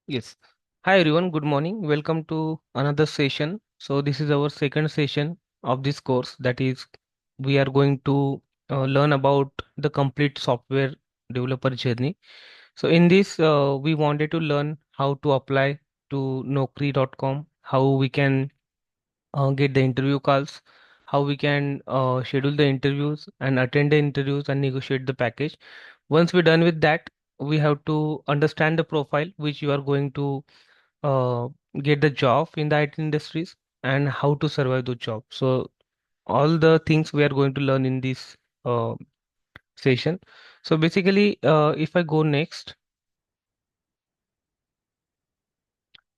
Yes. Hi everyone, good morning. Welcome to another session. So this is our second session of this course. That is, we are going to learn about the complete software developer journey. So in this, we wanted to learn how to apply to Naukri.com, how we can get the interview calls, how we can schedule the interviews and attend the interviews and negotiate the package. Once we're done with that, we have to understand the profile which you are going to uh, get the job in the IT industries and how to survive the job. So all the things we are going to learn in this uh, session. So basically, if I go next,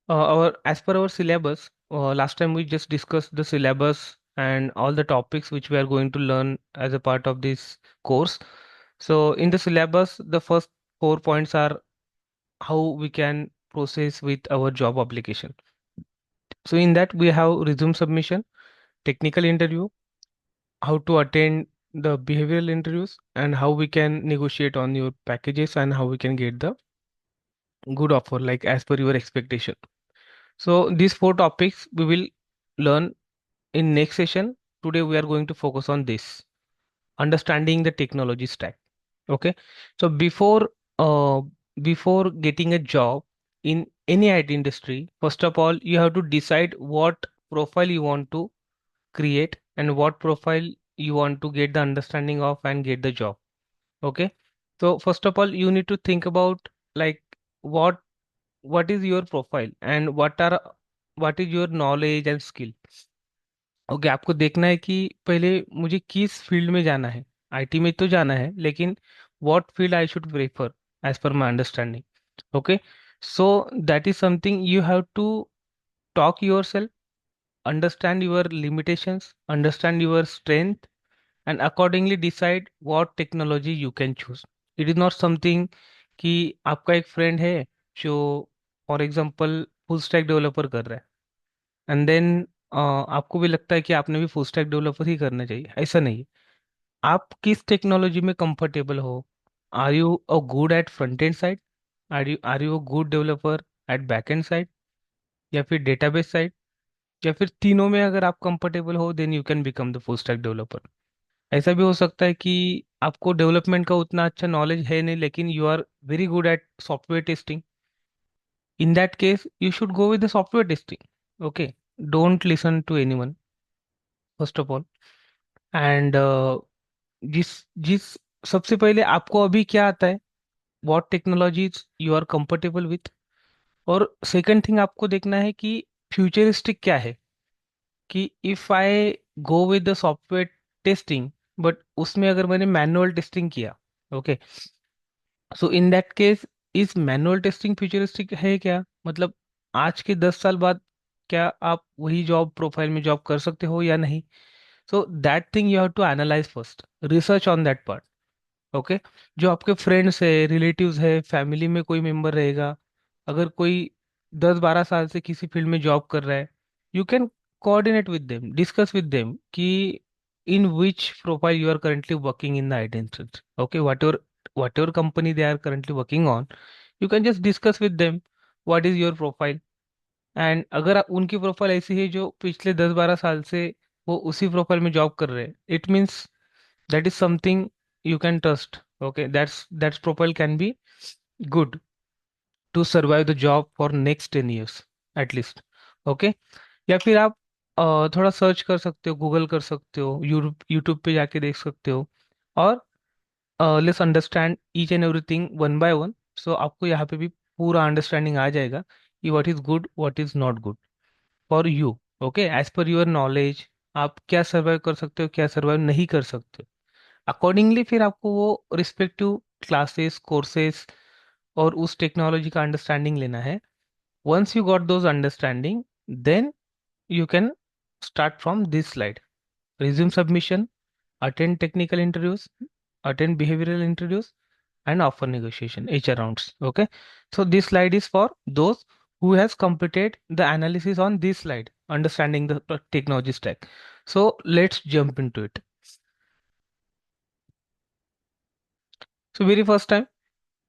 our as per our syllabus, last time we just discussed the syllabus and all the topics which we are going to learn as a part of this course. So in the syllabus, the first 4 points are how we can process with our job application. So in that we have resume submission, technical interview, how to attend the behavioral interviews, and how we can negotiate on your packages and how we can get the good offer like as per your expectation. So these four topics we will learn in next session. Today we are going to focus on this understanding the technology stack. Okay. So uh before getting a job in any IT industry, first of all you have to decide what profile you want to create and what profile you want to get the understanding of and get the job. Okay. So first of all, you need to think about like what what is your profile and what is your knowledge and skill. Okay, आपको देखना है कि पहले मुझे किस field में जाना है। आईटी में तो जाना है, लेकिन what field I should prefer as per my understanding. Okay, so that is something you have to talk yourself, understand your limitations, understand your strength, and accordingly decide what technology you can choose. It is not something कि आपका एक friend है जो for example full stack developer कर रहा है and then आपको भी लगता है कि आपने भी फुल स्टैक डेवलपर ही करना चाहिए। ऐसा नहीं है। आप किस टेक्नोलॉजी में कंफर्टेबल हो? Are you a good at front end side? Are you a good developer at back end side, या फिर डेटाबेस साइड, या फिर तीनों में अगर आप कंफर्टेबल हो then you can become the full stack developer. ऐसा भी हो सकता है कि आपको डेवलपमेंट का उतना अच्छा नॉलेज है नहीं, लेकिन you are very good at software testing. In that case you should go with the software testing. Okay, don't listen to anyone first of all. And जिस जिस सबसे पहले आपको अभी क्या आता है, what technologies you are comfortable with. और सेकंड थिंग आपको देखना है कि फ्यूचरिस्टिक क्या है, कि if I go with the software testing but उसमें अगर मैंने मैनुअल टेस्टिंग किया, okay, so in that case इस मैनुअल टेस्टिंग फ्यूचरिस्टिक है क्या? मतलब आज के 10 साल बाद क्या आप वही जॉब प्रोफाइल में जॉब कर सकते हो या नहीं? So that thing you have to analyse first, research on that part. Okay, जो आपके फ्रेंड्स है, रिलेटिव्स है, फैमिली में कोई मेंबर रहेगा, अगर कोई 10-12 साल से किसी फील्ड में जॉब कर रहा है, you can coordinate with them, discuss with them कि in which profile you are currently working in the identity. Okay, whatever company they are currently working on, you can just discuss with them what is your profile। And अगर उनकी profile ऐसी है जो पिछले 10-12 साल से वो उसी प्रोफाइल में जॉब कर रहे हैं, it means that is something you can trust। Okay, that's profile can be good to survive the job for next 10 years at least। Okay, या फिर आप थोड़ा सर्च कर सकते हो, गूगल कर सकते हो, यूट्यूब पे जाके देख सकते हो। और let's understand each and everything one by one. So आपको यहाँ पे भी पूरा अंडरस्टैंडिंग आ जाएगा कि what is good, what is not good for you. Okay, as per your knowledge आप क्या सर्वाइव कर सकते हो, क्या सर्वाइव नहीं कर सकते। अकॉर्डिंगली फिर आपको वो रिस्पेक्टिव क्लासेस, कोर्सेस और उस टेक्नोलॉजी का अंडरस्टैंडिंग लेना है। Once you got those understanding, then you can start from this slide: resume submission, attend technical interviews, attend behavioral interviews, and offer negotiation, HR rounds. Okay, so this slide is for those who has completed the analysis on this slide, understanding the technology stack. So let's jump into it. So very first time,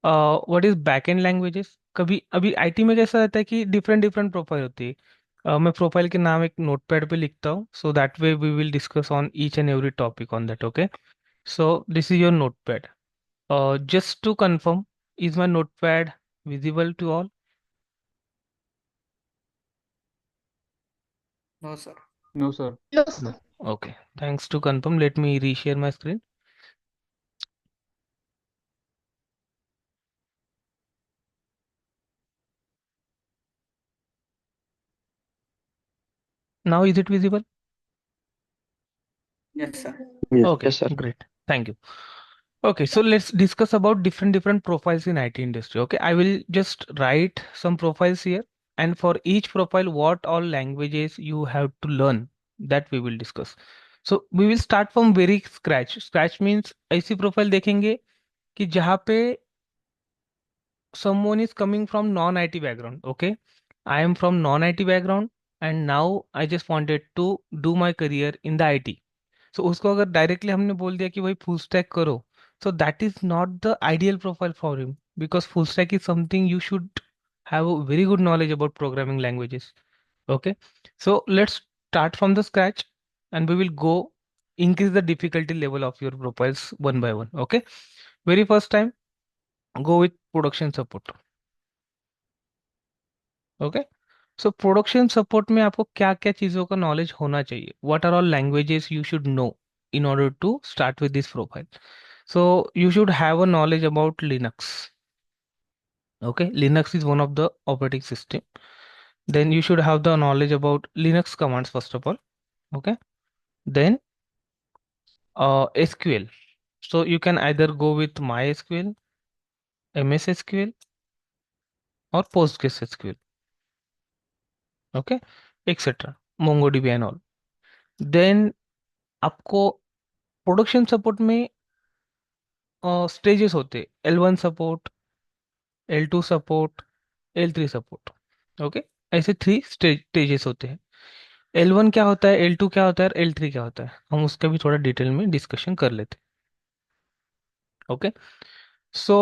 what is back and languages. कभी अभी IT में कैसा रहता है कि different different profile होती है। मैं प्रोफाइल के नाम एक नोटपैड पे लिखता हूँ, so that way we will discuss on each and every topic on that, okay. So this is your notepad. Just to confirm, is my notepad visible to all? No, sir. No, sir. Yes, No. sir. Okay. Thanks to confirm. Let me reshare my screen. Now is it visible? Yes, sir. Okay, Yes, sir. great. Thank you. Okay, so let's discuss about different profiles in IT industry. Okay, I will just write some profiles here, and for each profile, what all languages you have to learn, that we will discuss. So we will start from very scratch. Scratch means ऐसी profile देखेंगे कि जहाँ पे someone is coming from non-IT background. Okay, I am from non-IT background and now I just wanted to do my career in the IT. So उसको अगर directly हमने बोल दिया कि भाई फुल स्टैक करो, so that is not the ideal profile for him, because full stack is something you should have a very good knowledge about programming languages. Okay, so let's start from the scratch and we will go increase the difficulty level of your profiles one by one. Okay, very first time go with production support. Okay, so production support में आपको क्या क्या चीज़ों का knowledge होना चाहिए, what are all languages you should know in order to start with this profile. So you should have a knowledge about Linux. Okay, Linux is one of the operating system. Then you should have the knowledge about Linux commands first of all. Okay, then SQL. So you can either go with MySQL, MS SQL, or PostgreSQL. Okay, etc. MongoDB and all. Then आपको production support में stages होते, L1 support, L2 support, L3 support. Okay, ऐसे three stages होते हैं। L1 क्या होता है, L2 क्या होता है और L3 क्या होता है, हम उसका भी थोड़ा डिटेल में डिस्कशन कर लेते हैं। Okay, so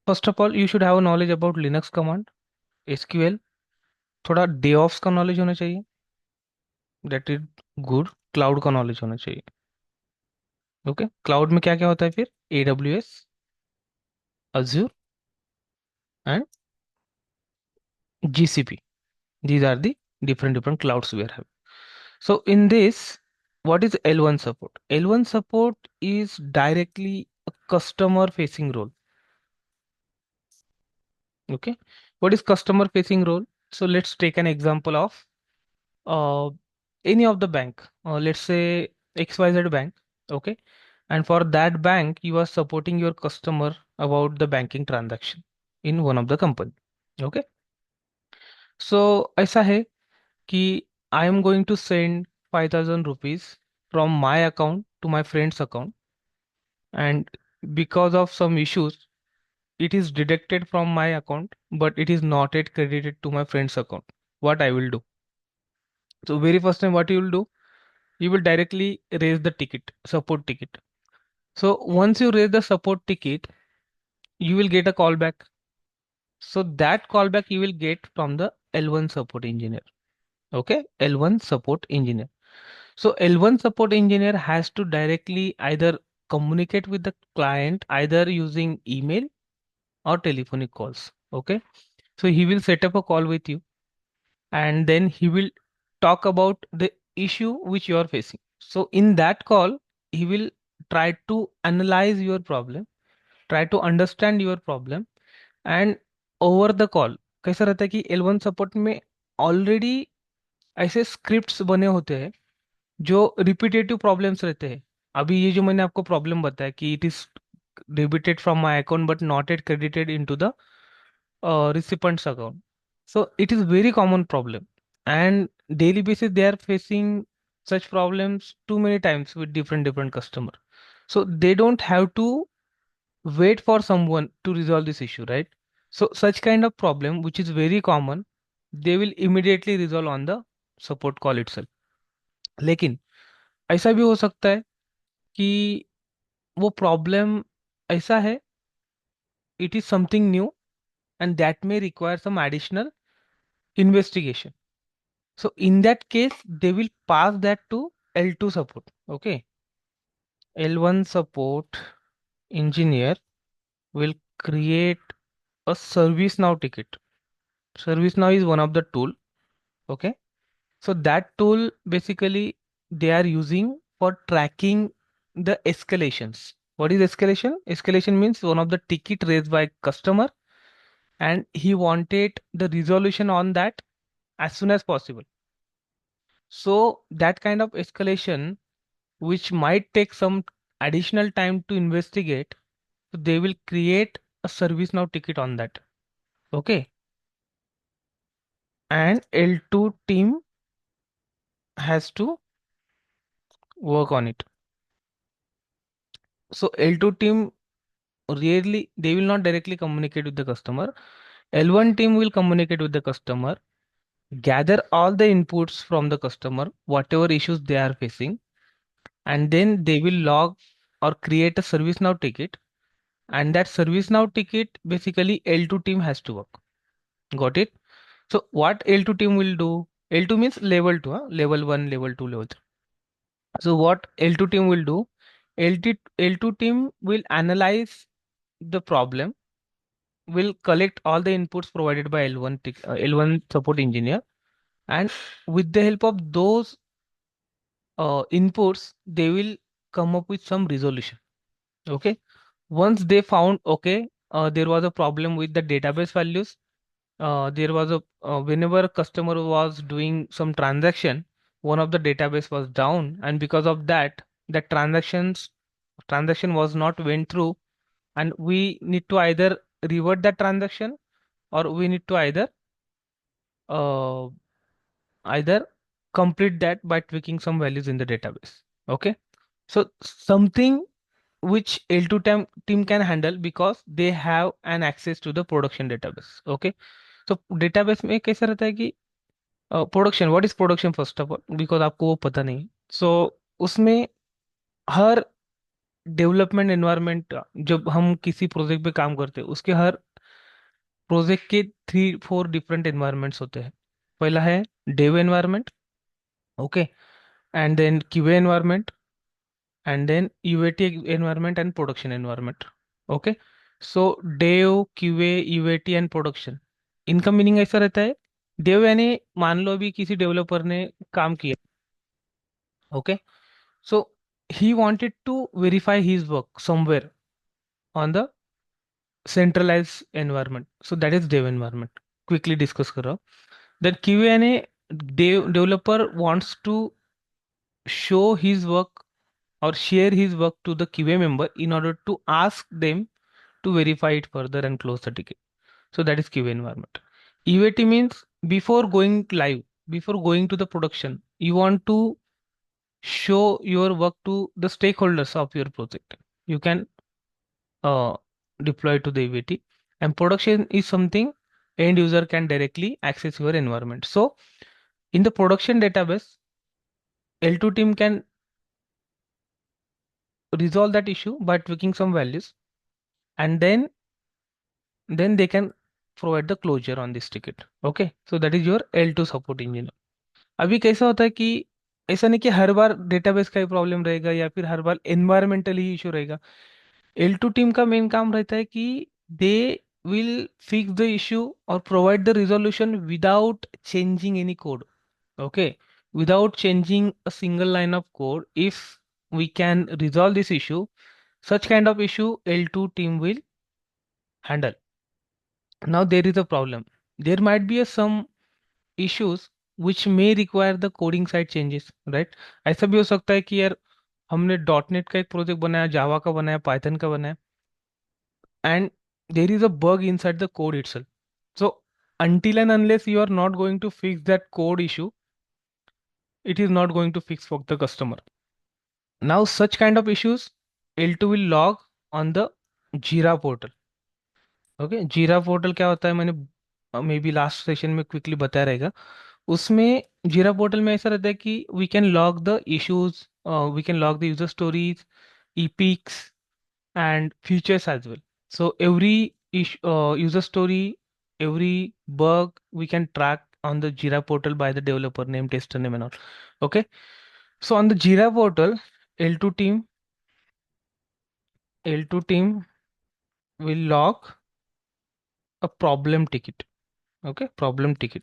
first of all you should have knowledge about Linux command, SQL, थोड़ा डेवऑप्स का नॉलेज होना चाहिए, दैट इज गुड। क्लाउड का नॉलेज होना चाहिए। ओके, क्लाउड में क्या क्या होता है फिर, AWS, azure and GCP. These are the different clouds we are having. So in this, what is L1 support? L1 support is directly a customer facing role. Okay. What is customer facing role? So let's take an example of uh, any of the bank. Let's say XYZ bank. Okay. And for that bank, you are supporting your customer about the banking transaction in one of the company. Okay. So ऐसा है कि I am going to send 5,000 rupees from my account to my friend's account, and because of some issues it is deducted from my account but it is not yet credited to my friend's account. What I will do, so very first time what you will do, you will directly raise the ticket, support ticket. So once you raise the support ticket, you will get a call back. So that callback you will get from the L1 support engineer. Okay, L1 support engineer. So L1 support engineer has to directly either communicate with the client either using email or telephonic calls. Okay. So he will set up a call with you and then he will talk about the issue which you are facing. So in that call, he will try to analyze your problem, try to understand your problem, and over the call कैसा रहता है कि L1 support में already ऐसे scripts बने होते हैं जो रिपीटेटिव प्रॉब्लम्स रहते हैं। अभी ये जो मैंने आपको प्रॉब्लम बताया कि it is debited from my account but not yet credited into the recipient's account. So it is very common problem, and daily basis they are facing such problems too many times with different customer. So they don't have to wait for someone to resolve this issue, right? So such kind of problem which is very common, they will immediately resolve on the support call itself. लेकिन ऐसा भी हो सकता है कि वो problem ऐसा है it is something new and that may require some additional investigation. So in that case, they will pass that to L2 support. Okay. L1 support engineer will create a ServiceNow ticket. ServiceNow is one of the tool. Okay. So that tool basically they are using for tracking the escalations. What is escalation? Escalation means one of the ticket raised by customer and he wanted the resolution on that as soon as possible. So that kind of escalation, which might take some additional time to investigate, so they will create a ServiceNow ticket on that. Okay. And L2 team has to work on it. So L2 team rarely, they will not directly communicate with the customer. L1 team will communicate with the customer, gather all the inputs from the customer, whatever issues they are facing, and then they will log or create a ServiceNow ticket. And that ServiceNow ticket basically L2 team has to work. Got it? So what L2 team will do? L2 means level 2, huh? Level 1, level 2, level 3. So what L2 team will do? L2 team will analyze the problem, will collect all the inputs provided by L1 support engineer, and with the help of those inputs, they will come up with some resolution. Okay. Once they found, okay, there was a problem with the database values. There was a whenever a customer was doing some transaction, one of the database was down, and because of that, the transaction was not went through, and we need to either revert that transaction or we need to uh, either complete that by tweaking some values in the database. Okay. So something which L2 team can handle because they have an access to the production database. Okay. So database में कैसा रहता है कि production, what is production first of all, because आपको वो पता नहीं. सो उसमें हर डेवलपमेंट एनवायरनमेंट, जब हम किसी प्रोजेक्ट पे काम करते हैं उसके हर प्रोजेक्ट के 3-4 डिफरेंट एनवायरनमेंट्स होते हैं. पहला है dev environment. Okay. And then QA environment, and then UAT environment and production environment. Okay. So dev, QA, UAT and production, इनका मीनिंग ऐसा रहता है. dev यानी मान लो अभी किसी डेवलपर ने काम किया. Okay. So he wanted to verify his work somewhere on the centralized environment, so that is dev environment. Quickly discuss करो. Then QA यानी developer wants to show his work or share his work to the QA member in order to ask them to verify it further and close the ticket. So that is QA environment. UAT means before going live, before going to the production, you want to show your work to the stakeholders of your project. You can uh, deploy to the UAT. And production is something end user can directly access your environment. So in the production database, L2 team can resolve that issue by tweaking some values, and then they can provide the closure on this ticket. Okay. So that is your L2 support engineer. अभी कैसा होता है कि ऐसा नहीं कि हर बार database का ही problem रहेगा या फिर हर बार एनवायरमेंटल ही इशू रहेगा. L2 टीम का मेन काम रहता है कि they will fix the issue और provide the resolution without changing any code. Okay. Without changing a single line of code, if we can resolve this issue, such kind of issue L2 team will handle. Now there is a problem. There might be some issues which may require the coding side changes, right? ऐसा भी हो सकता है कि यार हमने .NET का एक प्रोजेक्ट बनाया, जावा का बनाया, पाइथन का बनाया, and there is a bug inside the code itself. So until and unless you are not going to fix that code issue, it is not going to fix for the customer. Now such kind of issues L2 will log on the Jira portal. Okay. जीरा portal क्या होता है, मैंने may be last session में quickly बताया रहेगा. उसमें जीरा पोर्टल में ऐसा रहता है कि we can log the issues, we can log the user stories, epics and features as well. So every user story, every bug we can track on the Jira portal by the developer name, tester name, and all. Okay. So on the Jira portal, L2 team, L2 team will log a problem ticket. Okay, problem ticket.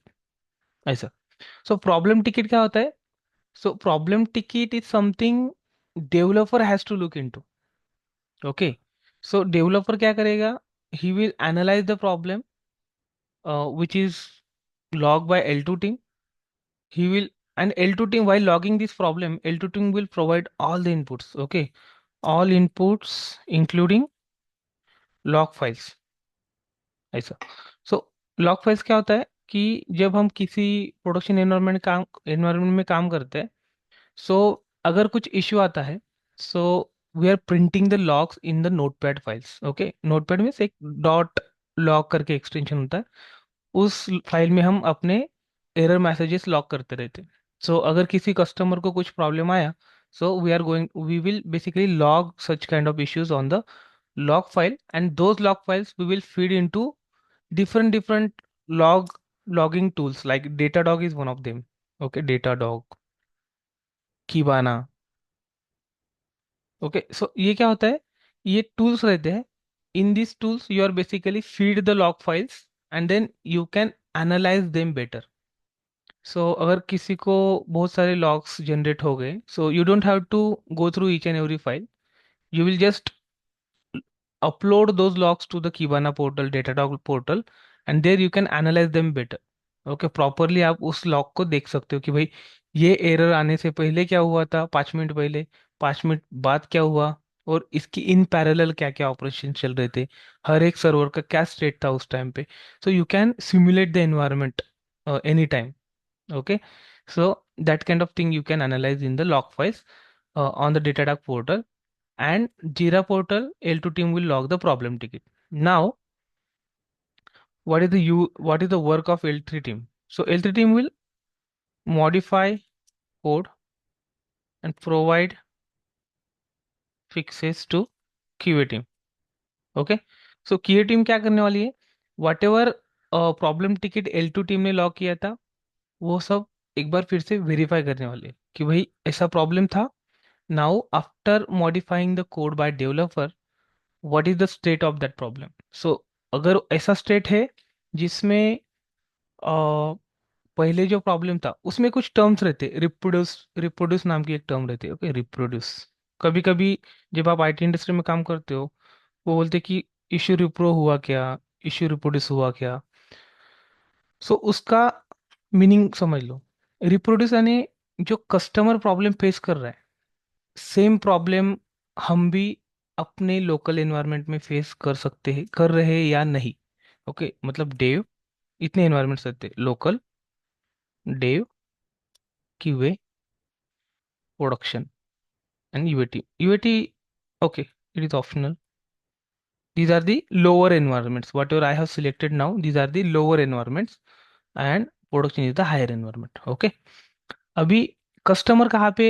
ऐसा. So problem ticket क्या होता है? So problem ticket is something developer has to look into. Okay. So developer क्या करेगा? He will analyze the problem, which is logged by L2 team. He will and L2 team, while logging this problem, L2 team will provide all the inputs. Okay, all inputs including log files. ऐसा. So log files क्या होता है कि जब हम किसी production environment में काम करते हैं, सो अगर कुछ इश्यू आता है, so we are printing the logs in the notepad files. Okay, notepad में से एक डॉट लॉग करके एक्सटेंशन होता है. उस फाइल में हम अपने एरर मैसेजेस लॉग करते रहते हैं. सो अगर किसी कस्टमर को कुछ प्रॉब्लम आया, so we will basically log such kind of issues on the log file, and those log files we will feed into different logging tools, like Datadog is one of them. Okay, Datadog, Kibana. Okay, so ये क्या होता है? ये tools रहते हैं. In these tools you are basically feed the log files, and then you can analyze them better. So अगर किसी को बहुत सारे logs generate हो गए, so you don't have to go through each and every file. You will just upload those logs to the Kibana portal, Datadog portal, and there you can analyze them better. Okay, properly आप उस log को देख सकते हो कि भाई ये error आने से पहले क्या हुआ था, 5 मिनट पहले, 5 मिनट बाद क्या हुआ, और इसकी इन पैरेलल क्या क्या ऑपरेशन चल रहे थे, हर एक सर्वर का क्या स्टेट था उस टाइम पे. सो you can simulate the environment any time. Okay, so that kind of thing you can analyze in the log files on the Datadog portal, and Jira portal. L2 team will log the problem ticket. Now, what is the work of L3 team? So L3 team will modify code and provide fixes to QA team. Okay, so QA team क्या करने वाली है? Whatever problem ticket L2 team ने log किया था, वो सब एक बार फिर से वेरीफाई करने वाले हैं कि भाई ऐसा प्रॉब्लम था. Now after modifying the code by developer, what is the state of that problem. So अगर ऐसा स्टेट है जिसमें पहले जो प्रॉब्लम था उसमें कुछ टर्म्स रहते, रिप्रोड्यूस रिप्रोड्यूस नाम की एक टर्म रहती है. Okay, reproduce. कभी कभी जब आप आईटी इंडस्ट्री में काम करते हो, वो बोलते कि इश्यू रिप्रो हुआ क्या, इश्यू रिप्रोड्यूस हुआ क्या. सो उसका मीनिंग समझ लो. रिप्रोड्यूस यानी जो कस्टमर प्रॉब्लम फेस कर रहा है, सेम प्रॉब्लम हम भी अपने लोकल एनवायरनमेंट में फेस कर सकते हैं, कर रहे हैं या नहीं. ओके, मतलब डेव, इतने एनवायरनमेंट्स रहते हैं: local, dev, QA, production, and UAT. UAT, okay, it is optional. These are the lower environments. Whatever I have selected now, these are the lower environments, and production is the higher environment. Okay. अभी customer कहाँ पे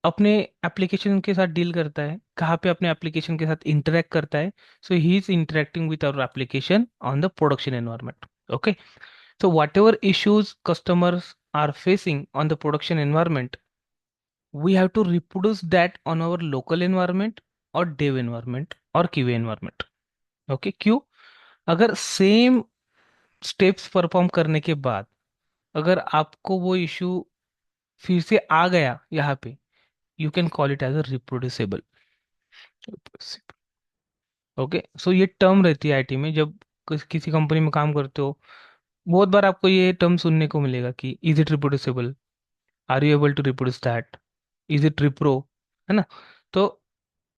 अपने application के साथ deal करता है, कहाँ पे अपने एप्लीकेशन के साथ इंटरेक्ट करता है? So he is interacting with our application on the production environment. Okay, so whatever issues customers are facing on the production environment, we have to reproduce that on our local environment or dev environment or QA environment. Okay, क्यों? अगर same steps perform करने के बाद अगर आपको वो issue फिर से आ गया यहाँ पे, you can call it as a reproducible. Okay, so ये टर्म रहती है आईटी में. जब किसी कंपनी में काम करते हो, बहुत बार आपको ये टर्म सुनने को मिलेगा कि is it reproducible, are you able to reproduce that, is it repro, है ना? तो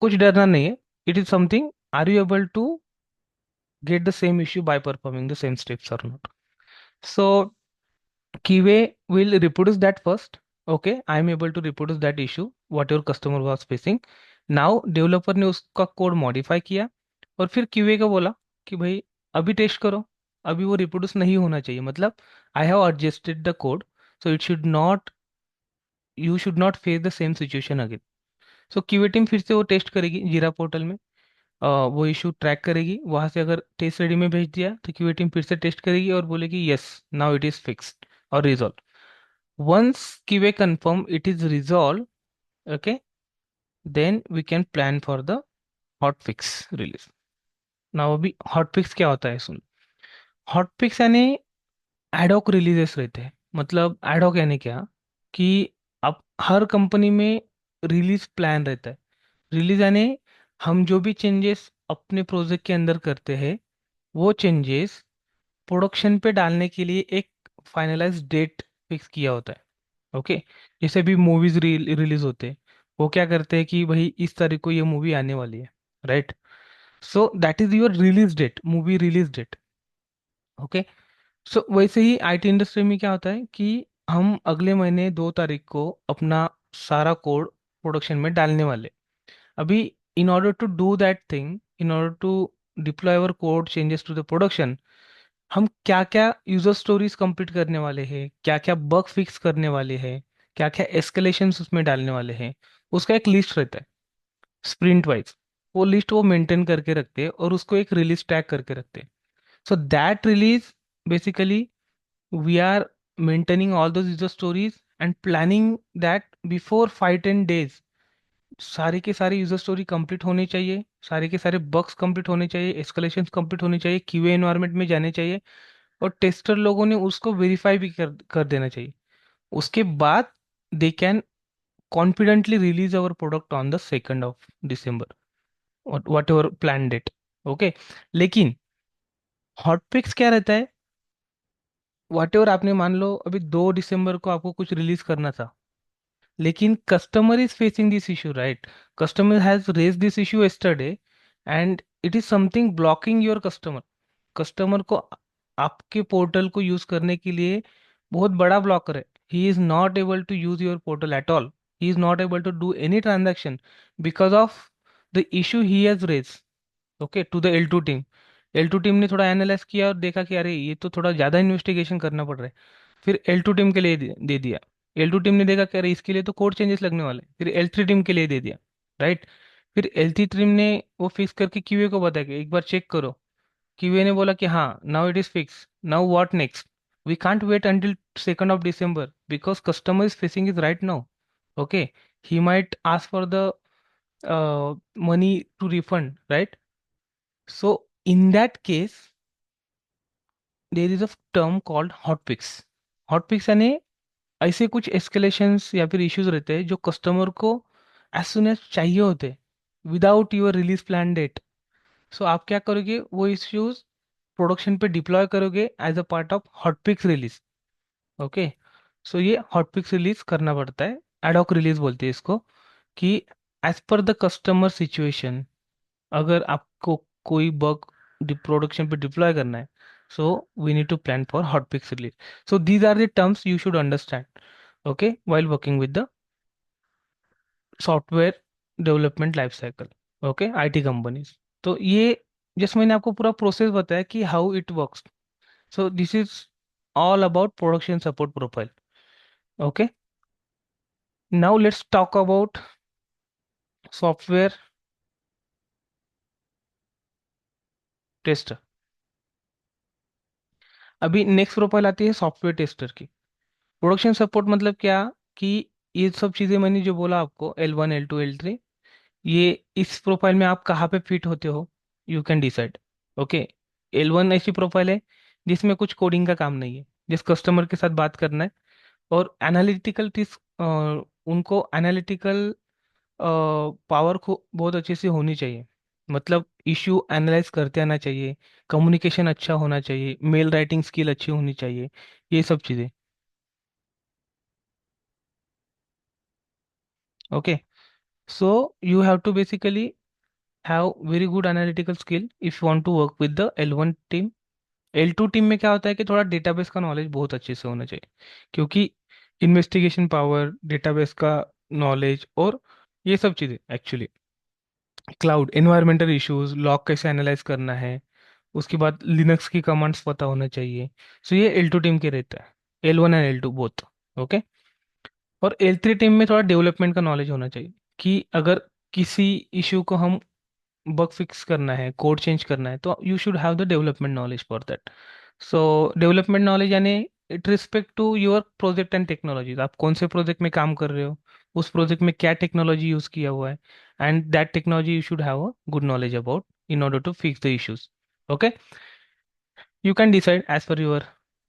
कुछ डरना नहीं है. It is something, are you able to get the same issue by performing the same steps और not. So QA will reproduce that first. Okay, I am able to reproduce that issue what your customer was facing. Now developer ने उसका code modify किया और फिर QA को बोला कि भाई अभी टेस्ट करो, अभी वो रिप्रोड्यूस नहीं होना चाहिए. मतलब I have adjusted the code, so it should not, you should not face the same situation again. So QA team फिर से वो टेस्ट करेगी जीरा पोर्टल में. वो इशू ट्रैक करेगी, वहां से अगर टेस्ट रेडी में भेज दिया तो क्यूए टीम फिर से टेस्ट करेगी और बोलेगी yes, now it is fixed और resolve. Once QA confirm it is resolve, okay, then we can plan for the hot fix release. Now अभी हॉट फिक्स क्या होता है सुन। हॉट फिक्स यानी एडॉक रिलीजेस रहते हैं। मतलब एडॉक यानी क्या, कि अब हर कंपनी में रिलीज प्लान रहता है। रिलीज यानी हम जो भी चेंजेस अपने प्रोजेक्ट के अंदर करते हैं, वो चेंजेस प्रोडक्शन पे डालने के लिए एक फाइनलाइज डेट फिक्स किया होता है। ओके। जैसे भी मूवीज रिलीज होते हैं, वो क्या करते हैं कि भाई इस तारीख को ये मूवी आने वाली है, right. So that is your release date, movie release date. Okay. So वैसे ही आईटी इंडस्ट्री में क्या होता है कि हम अगले महीने 2 तारीख को अपना सारा कोड प्रोडक्शन में डालने वाले। अभी in order to do that thing, in order to deploy our code changes to the production, हम क्या क्या यूजर स्टोरीज कंप्लीट करने वाले हैं, क्या क्या बग फिक्स करने वाले हैं, क्या क्या एस्केलेशंस उसमें डालने वाले हैं, उसका एक लिस्ट रहता है स्प्रिंट वाइज। वो लिस्ट वो मेंटेन करके रखते हैं और उसको एक रिलीज टैग करके रखते हैं। So that release basically we are maintaining all those user stories and planning that before 5-10 days। सारे के सारे यूजर स्टोरी कंप्लीट होने चाहिए, सारे के सारे बग्स कंप्लीट होने चाहिए, एस्केलेशंस कंप्लीट होने चाहिए, क्यूए एनवायरनमेंट में जाने चाहिए, और टेस्टर लोगों ने उसको वेरीफाई भी कर देना चाहिए। उसके बाद they can confidently release our product on the 2nd of December, whatever plan date. Okay. लेकिन हॉटपिक्स क्या रहता है, वट एवर आपने मान लो अभी 2 दिसंबर को आपको कुछ रिलीज करना था, लेकिन customer is facing this issue, right. Customer has raise this issue yesterday and it is something blocking your customer. Customer को आपके पोर्टल को यूज करने के लिए बहुत बड़ा ब्लॉकर है। He is not able to use your portal at all. He is not able to do any transaction because of the issue he has raise. Okay, to the L2 team. L2 team ने थोड़ा analyse किया और देखा कि अरे ये तो थोड़ा ज़्यादा इन्वेस्टिगेशन करना पड़ रहा है। फिर L2 टीम के लिए दे दिया। L2 टीम ने देखा कि अरे इसके लिए तो कोड चेंजेस लगने वाले, फिर L3 टीम के लिए दे दिया, राइट। फिर L3 टीम ने वो फिक्स करके क्यूए को बताया कि एक बार चेक करो। क्यूए ने बोला कि हाँ, now it is fix, now what next. We can't wait until 2nd of December because customer is facing is right now. Okay. He might ask for the money to refund, right? So in that case, there is a term called hotfix। Hotfix यानी ऐसे कुछ एस्केलेशंस या फिर issues रहते हैं जो customer को as soon एज चाहिए होते, without your release plan date. So आप क्या करोगे, वो इश्यूज प्रोडक्शन पे डिप्लॉय करोगे as a part of hotfix release. Okay. So ये हॉटफिक्स रिलीज करना पड़ता है, एडॉक रिलीज बोलते हैं इसको, कि as per the customer situation, अगर आपको कोई बग प्रोडक्शन पे डिप्लॉय करना है, so we need to plan for hotfix release. So these are the terms you should understand, okay, while working with the software development life cycle, okay, IT companies. तो ये just मैंने आपको पूरा process बताया कि how it works. So this is all about production support profile. Okay. Now let's talk about software tester. अभी next profile आती है सॉफ्टवेयर टेस्टर की। प्रोडक्शन सपोर्ट मतलब क्या, कि ये सब चीज़ें मैंने जो बोला आपको, L1 L2 L3, ये इस प्रोफाइल में आप कहाँ पे फिट होते हो, you can decide. Okay. L1 ऐसी प्रोफाइल है जिसमें कुछ कोडिंग का काम नहीं है, जिस कस्टमर के साथ बात करना है और एनालिटिकल उनको एनालिटिकल पावर को बहुत अच्छे से होनी चाहिए। मतलब इश्यू एनालाइज करते आना चाहिए, कम्युनिकेशन अच्छा होना चाहिए, मेल राइटिंग स्किल अच्छी होनी चाहिए, ये सब चीज़ें। Okay. So you have to basically have very good analytical skill if you want to work with the L1 team. L2 team में क्या होता है कि थोड़ा डेटाबेस का नॉलेज बहुत अच्छे से होना चाहिए, क्योंकि इन्वेस्टिगेशन पावर, डेटाबेस का नॉलेज और ये सब चीज़ें actually, cloud environmental issues, log कैसे एनालाइज करना है, उसके बाद लिनक्स की कमांड्स पता होना चाहिए। सो ये L2 टीम के रहता है, L1 and L2 both. Okay. और L3 टीम में थोड़ा डेवलपमेंट का नॉलेज होना चाहिए, कि अगर किसी इशू को हम बग फिक्स करना है, कोड चेंज करना है, तो you should have the development knowledge for that. So development knowledge यानी it respect to your project and technologies, आप कौन से प्रोजेक्ट में काम कर रहे हो, उस प्रोजेक्ट में क्या टेक्नोलॉजी यूज किया हुआ है, and that technology you should have a good knowledge about in order to fix the issues. Okay, you can decide as per your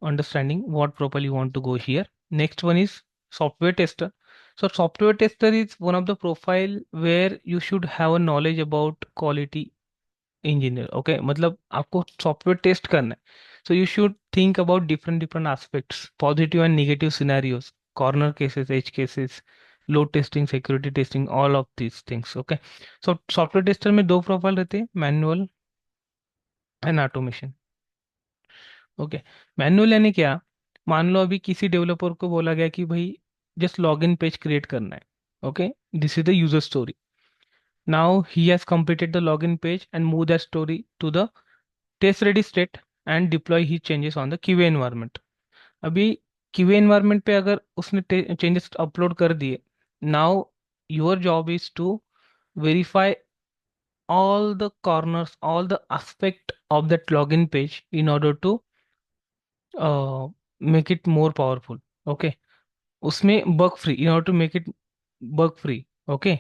understanding what properly you want to go here. Next one is software tester. So software tester is one of the profile where you should have a knowledge about quality engineer. Okay, मतलब आपको software test करना है, so you should think about different aspects, positive and negative scenarios, corner cases, edge cases, load testing, security testing, all of these things. Okay, so software tester में दो profile रहते हैं, manual and automation. Okay, manual यानी क्या, मान लो अभी किसी developer को बोला गया कि भाई जस्ट लॉगिन पेज क्रिएट करना है। Okay, this is the user story. Now he has completed the login page and move that story to the test ready state and deploy his changes on the QA environment। अभी QA environment पे अगर उसने changes upload कर दिए, now your job is to verify all the corners, all the aspect of that login page in order to make it more powerful. Okay, उसमें bug free, in order to make it bug free. Okay,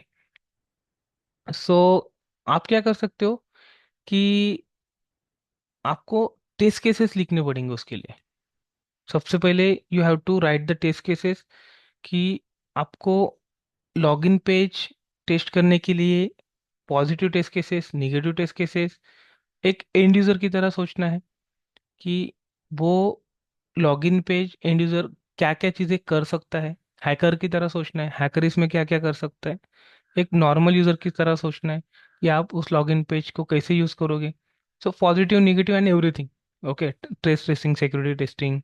so आप क्या कर सकते हो कि आपको test cases लिखने पड़ेंगे उसके लिए। सबसे पहले you have to write the test cases कि आपको लॉगिन पेज टेस्ट करने के लिए positive test cases, negative test cases, एक एंड यूजर की तरह सोचना है कि वो लॉगिन पेज एंड यूजर क्या क्या चीजें कर सकता है। हैकर की तरह सोचना है, हैकर इसमें क्या क्या कर सकता है। एक नॉर्मल यूजर की तरह सोचना है कि आप उस लॉगिन पेज को कैसे यूज करोगे। So positive, negative and everything. Okay, trace testing, security testing,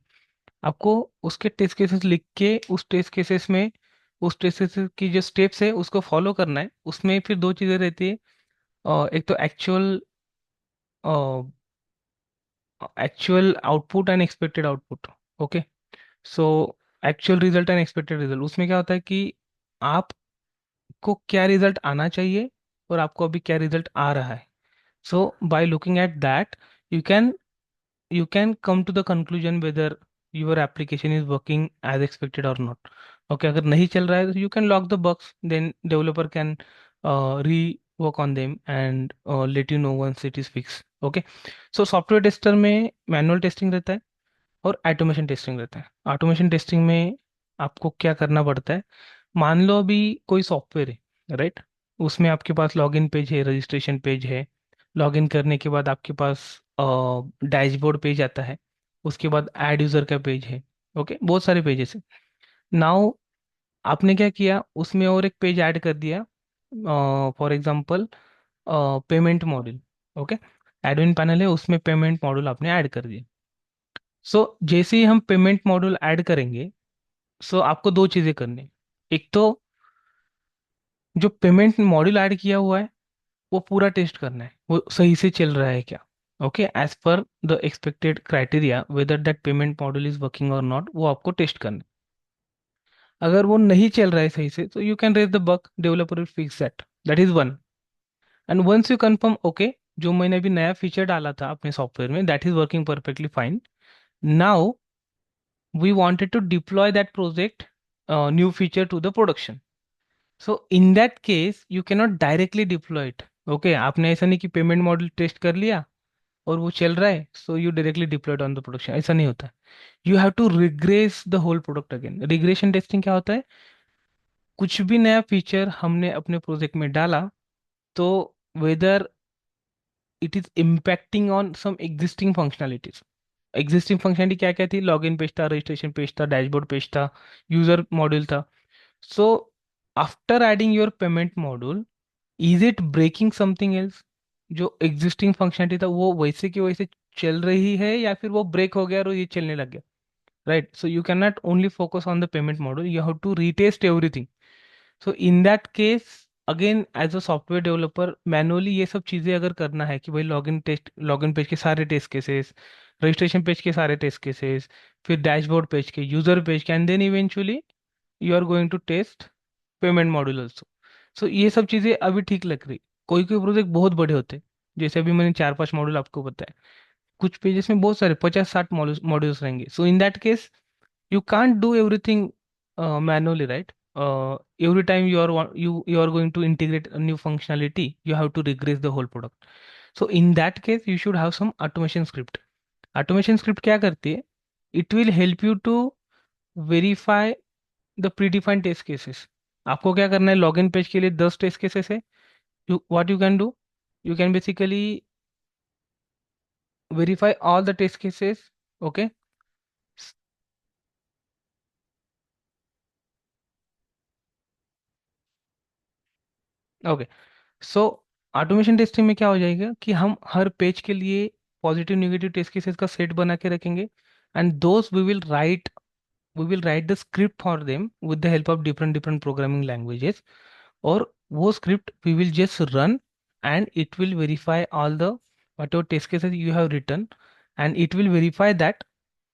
आपको उसके टेस्ट केसेस लिख के उस टेस्ट केसेस में उस टेस्ट केसेस की जो स्टेप्स है उसको फॉलो करना है। उसमें फिर दो चीजें रहती है, एक तो actual output and expected output. Okay, so actual result and expected result, उसमें क्या होता है कि आपको क्या रिजल्ट आना चाहिए और आपको अभी क्या रिजल्ट आ रहा है। So by looking at that you can you can come to the conclusion whether your application is working as expected or not. Okay, अगर नहीं चल रहा है तो you can log the bugs, then developer can rework on them and let you know once it is fixed. Okay, so software tester में manual testing रहता है और ऑटोमेशन टेस्टिंग रहता है। ऑटोमेशन टेस्टिंग में आपको क्या करना पड़ता है, मान लो अभी कोई सॉफ्टवेयर है, राइट, उसमें आपके पास लॉगिन पेज है, रजिस्ट्रेशन पेज है, लॉगिन करने के बाद आपके पास डैशबोर्ड पेज आता है, उसके बाद ऐड यूजर का पेज है। ओके, बहुत सारे पेजेस है। नाउ आपने क्या किया, उसमें और एक पेज ऐड कर दिया, for example payment module. Okay, admin panel है, उसमें पेमेंट मॉड्यूल आपने ऐड कर दिया। सो जैसे ही हम पेमेंट मॉड्यूल ऐड करेंगे, सो आपको दो चीजें करनी है। एक तो जो पेमेंट मॉड्यूल ऐड किया हुआ है वो पूरा टेस्ट करना है, वो सही से चल रहा है क्या। Okay, as per the expected criteria whether that payment module is working और नॉट, वो आपको टेस्ट करना है। अगर वो नहीं चल रहा है सही से, तो you can raise the bug, developer will fix that, that is one. And once you confirm okay, जो मैंने अभी नया फीचर डाला था अपने सॉफ्टवेयर में, that is working perfectly fine, now we wanted to deploy that project new feature to the production. So in that case you cannot directly deploy it. Okay, आपने ऐसा नहीं कि पेमेंट मॉडल टेस्ट कर लिया और वो चल रहा है, so you directly deployed on the production, ऐसा नहीं होता। You have to regress the whole product again. Regression testing क्या होता है, कुछ भी नया फीचर हमने अपने प्रोजेक्ट में डाला, तो whether it is impacting on some existing functionalities. Existing functionality क्या क्या थी, लॉगिन पेज था, रजिस्ट्रेशन पेज था, डैशबोर्ड पेज था, यूजर मॉड्यूल था। So after adding your payment module, is it breaking something else, जो एग्जिस्टिंग फंक्शनैलिटी था वो वैसे की वैसे चल रही है या फिर वो ब्रेक हो गया और ये चलने लग गया, right. So you can not only focus on the payment module, you have to retest everything. So in that case again as a software developer manually ये सब चीजें अगर करना है कि भाई लॉगिन पेज के सारे टेस्ट केसेस, रजिस्ट्रेशन पेज के सारे टेस्ट केसेस, फिर डैशबोर्ड पेज के, यूजर पेज के, and then eventually you are going to test payment module also. So ये सब चीजें अभी ठीक लग रही। कोई कोई प्रोजेक्ट बहुत बड़े होते हैं, जैसे अभी मैंने 4-5 मॉड्यूल आपको बताया, कुछ पेजेस में बहुत सारे 50-60 मॉड्यूल्स रहेंगे. So in that case you can't do everything manually, right? Every time you are going to integrate a new functionality, you have to regress the whole product. So in that case you should have some automation script. Automation script क्या करती है? It will help you to verify the predefined test cases. आपको क्या करना है? Login page के लिए 10 test cases है. What you can do, you can basically verify all the test cases. Okay. Okay. So automation testing में क्या हो जाएगा कि हम हर पेज के लिए पॉजिटिव नेगेटिव टेस्ट केसेस का सेट बना के रखेंगे, and those we will write the script for them with the help of different different programming languages. और वो script we will just run, and it will verify all the whatever test cases you have written, and it will verify that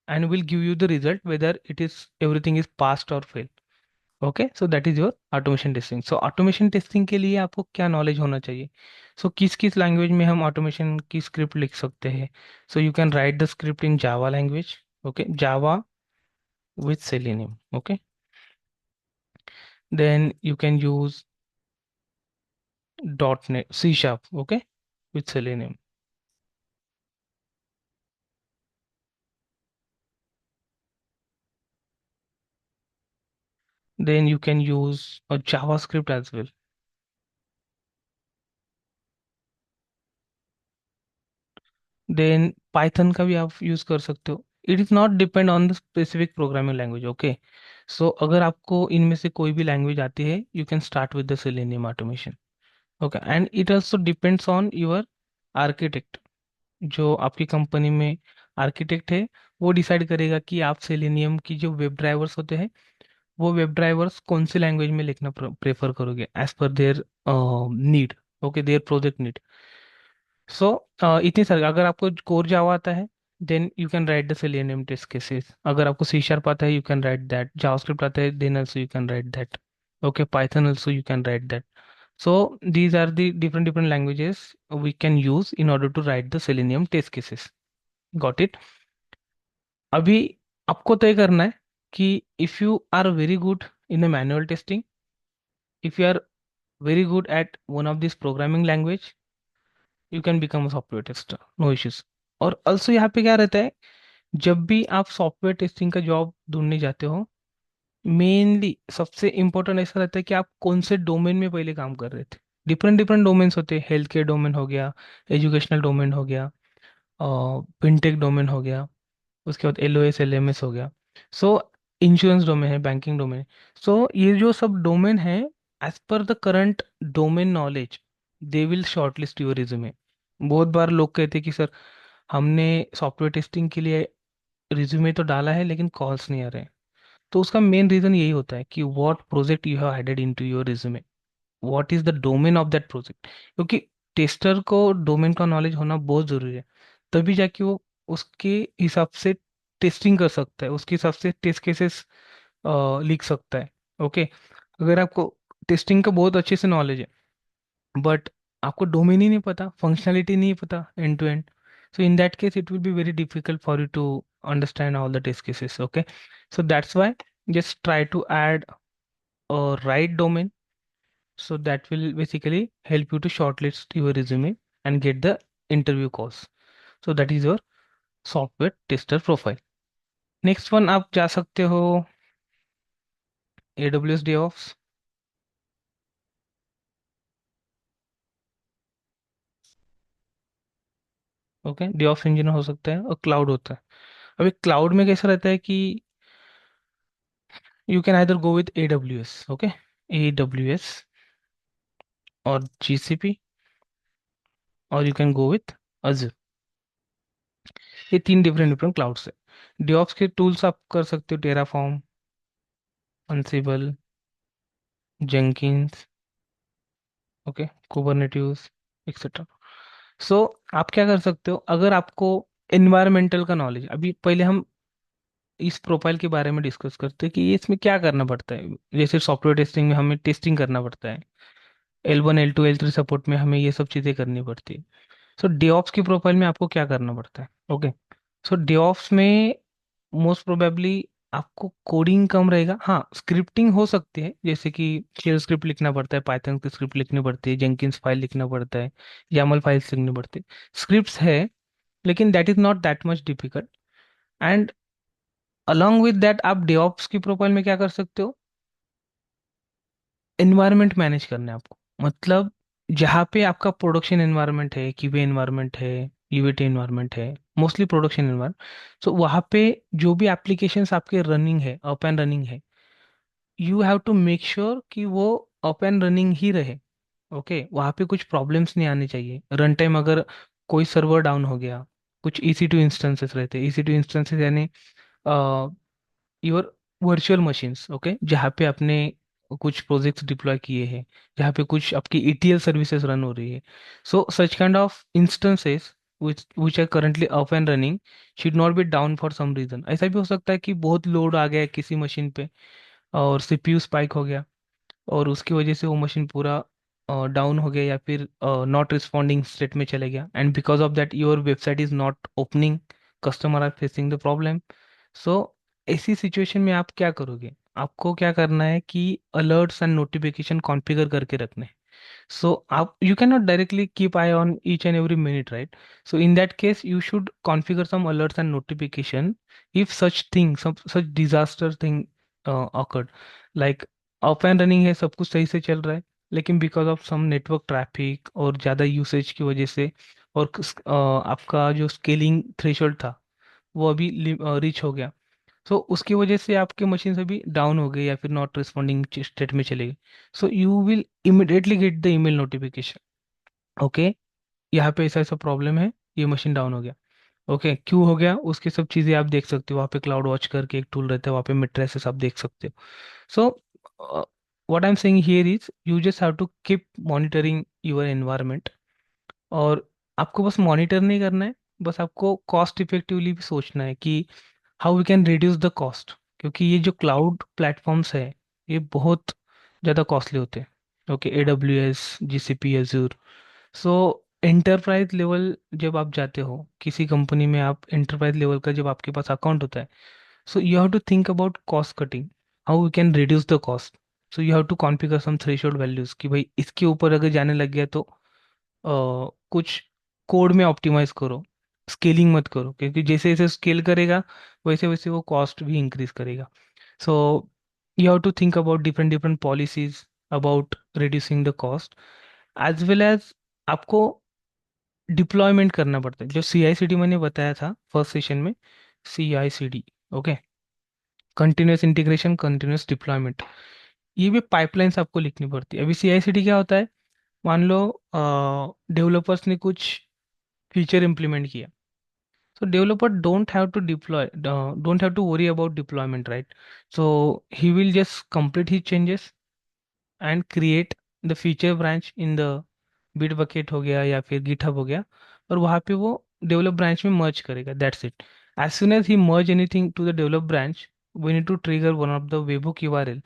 and will give you the result whether it is everything is passed or failed. Okay, so that is your automation testing. So automation testing के लिए आपको क्या knowledge होना चाहिए? सो किस किस language में हम ऑटोमेशन की स्क्रिप्ट लिख सकते हैं? So you can write the script in Java language. Okay, Java with Selenium. Okay, then you can use dot net C sharp. Okay, with Selenium. Then you can use a JavaScript as well. Then Python का भी आप use कर सकते हो. It is not depend on the specific programming language. Okay, so अगर आपको इनमें से कोई भी लैंग्वेज आती है, you can start with the selenium automation. Okay, and it also depends on your architect. जो आपकी कंपनी में आर्किटेक्ट है, वो डिसाइड करेगा कि आप सेलेनियम की जो वेब ड्राइवर्स होते हैं, वो वेब ड्राइवर्स कौन सी लैंग्वेज में लिखना प्रेफर करोगे as per their need. Okay, their project need. So इतनी सारी, अगर आपको कोर जावा आता है, then you can write the Selenium test cases. अगर आपको सी शार्प आता है, you can write that. JavaScript आता है, then also you can write that. Okay, Python also you can write that. So these are the different different languages we can use in order to write the Selenium test cases. Got it? अभी आपको तय करना है कि if you are very good in the manual testing, if you are very good at one of these programming language, you can become a software tester, no issues. और also यहाँ पे क्या रहता है, जब भी आप सॉफ्टवेयर टेस्टिंग का जॉब ढूंढने जाते हो, मेनली सबसे इम्पोर्टेंट ऐसा रहता है कि आप कौन से डोमेन में पहले काम कर रहे थे. डिफरेंट डिफरेंट डोमेन्स होते हैं. हेल्थ केयर डोमेन हो गया, एजुकेशनल डोमेन हो गया, फिनटेक डोमेन हो गया, उसके बाद LOS LMS हो गया. सो इंश्योरेंस डोमेन है, बैंकिंग डोमेन है. सो ये जो सब डोमेन है, as per the current domain knowledge, they will shortlist your resume. बहुत बार लोग कहते हैं कि सर, हमने सॉफ्टवेयर टेस्टिंग के लिए रिज्यूमे तो डाला है लेकिन कॉल्स नहीं आ रहे हैं. तो उसका मेन रीजन यही होता है कि what project you have added into your resume, what is the domain of that project. क्योंकि टेस्टर को डोमेन का नॉलेज होना बहुत जरूरी है, तभी जाके वो उसके हिसाब से टेस्टिंग कर सकता है, उसके हिसाब से टेस्ट केसेस लिख सकता है. ओके, अगर आपको टेस्टिंग का बहुत अच्छे से नॉलेज है, बट आपको डोमेन ही नहीं पता, फंक्शनैलिटी नहीं पता end to end, so in that case it will be very difficult for you to understand all the test cases. Okay, so that's why just try to add a right domain, so that will basically help you to shortlist your resume and get the interview calls. So that is your software tester profile. Next one आप जा सकते हो AWS DevOps. Okay, DevOps engineer हो सकता है, और cloud होता है. अभी क्लाउड में कैसा रहता है कि you can either go with AWS. Okay, AWS और GCP, और you can go with Azure. ये तीन डिफरेंट डिफरेंट क्लाउड्स है. DevOps के टूल्स आप कर सकते हो Terraform, Ansible, Jenkins. Okay, Kubernetes, etcetera. So आप क्या कर सकते हो, अगर आपको एनवायरमेंटल का नॉलेज, अभी पहले हम इस प्रोफाइल के बारे में डिस्कस करते हैं कि ये इसमें क्या करना पड़ता है. जैसे सॉफ्टवेयर टेस्टिंग में हमें टेस्टिंग करना पड़ता है, L1 L2 L3 सपोर्ट में हमें ये सब चीज़ें करनी पड़ती है। सो डेवऑप्स की प्रोफाइल में आपको क्या करना पड़ता है? ओके, सो डेवऑप्स में मोस्ट प्रोबेबली आपको कोडिंग कम रहेगा, हाँ स्क्रिप्टिंग हो सकती है, जैसे कि शेल स्क्रिप्ट लिखना पड़ता है, पाइथन की स्क्रिप्ट लिखनी पड़ती है, जेंकिन्स फाइल लिखना पड़ता है, YAML फाइल्स लिखनी पड़ती है, स्क्रिप्ट्स है, लेकिन that is not that much difficult. And along with that आप डेवऑप्स की प्रोफाइल में क्या कर सकते हो? एनवायरनमेंट मैनेज करना है आपको, मतलब जहाँ पे आपका प्रोडक्शन एनवायरनमेंट है, क्यूए एनवायरनमेंट है, यूएटी एनवायरनमेंट है, मोस्टली प्रोडक्शन एनवायरनमेंट, सो वहाँ पे जो भी एप्लीकेशंस आपके रनिंग है, अप एंड रनिंग है, you have to make sure कि वो अप एंड रनिंग ही रहे। ओके, वहाँ पे कुछ प्रॉब्लम्स नहीं आने चाहिए। रन टाइम अगर कोई सर्वर डाउन हो गया, कुछ EC2 इंस्टेंसेस रहते हैं, EC2 इंस्टेंसेस यानी योर वर्चुअल मशीन्स, ओके, जहाँ पे आपने कुछ प्रोजेक्ट्स डिप्लॉय किए हैं, जहाँ पे कुछ आपकी ETL सर्विसेज रन हो रही है, so such kind of instances which are currently up and running should not be down for some reason। ऐसा भी हो सकता है कि बहुत लोड आ गया है किसी मशीन पे और CPU स्पाइक हो गया और उसकी वजह से वो मशीन पूरा डाउन हो गया या फिर नॉट रिस्पॉन्डिंग स्टेट में चले गया, and because of that your website is not opening, customer are facing the problem. So ऐसी सिचुएशन में आप क्या करोगे? आपको क्या करना है कि अलर्ट्स एंड नोटिफिकेशन कॉन्फ़िगर करके रखने हैं। So you cannot directly keep eye on each and every minute, right? So in that case, you should configure some alerts and notification if such thing, some such disaster thing occurred. Like up and running है, सब कुछ सही से चल रहा है, लेकिन because of some network traffic और ज़्यादा यूसेज की वजह से और आपका जो स्केलिंग थ्रेशोल्ड था वो अभी रीच हो गया, सो उसकी वजह से आपके मशीन अभी डाउन हो गई या फिर नॉट रिस्पॉन्डिंग स्टेट में चले गई, सो you will immediately get the email notification. Okay, यहाँ पे ऐसा ऐसा प्रॉब्लम है, ये मशीन डाउन हो गया। ओके, क्यों हो गया उसकी सब चीज़ें आप देख सकते हो, वहाँ पे क्लाउड वॉच करके एक टूल रहता है, वहाँ पे मिट्रेसेस आप देख सकते हो। So what I am saying here is you just have to keep monitoring your environment. और आपको बस मॉनिटर नहीं करना है, बस आपको कॉस्ट इफेक्टिवली भी सोचना है कि how we can reduce the cost, क्योंकि ये जो क्लाउड प्लेटफॉर्म्स है ये बहुत ज़्यादा कॉस्टली होते हैं। Okay, AWS, GCP, Azure। सो एंटरप्राइज लेवल जब आप जाते हो किसी कंपनी में, आप एंटरप्राइज लेवल का जब आपके पास अकाउंट होता है, so you have to think about cost cutting, how we can reduce the cost. So you have to configure some threshold values कि भाई इसके ऊपर अगर जाने लग गया तो कुछ कोड में ऑप्टिमाइज करो, स्केलिंग मत करो, क्योंकि जैसे जैसे स्केल करेगा वैसे वैसे वो कॉस्ट भी इंक्रीज करेगा। So you have to think about different different policies about reducing the cost, as well as आपको डिप्लॉयमेंट करना पड़ता है, जो CI/CD मैंने बताया था फर्स्ट सेशन में, CI/CD। Okay, continuous integration, continuous deployment, ये भी पाइपलाइंस आपको लिखनी पड़ती है। अभी CI/CD क्या होता है? मान लो डेवलपर्स ने कुछ फीचर इम्प्लीमेंट किया, so developer don't have to worry about deployment, right? So he will just complete his changes and create the feature branch in the Bitbucket हो गया या फिर GitHub हो गया, और वहाँ पे वो डेवलप ब्रांच में मर्ज करेगा, that's it. As soon as he merge anything to the develop branch, we need to trigger one of the webhook URL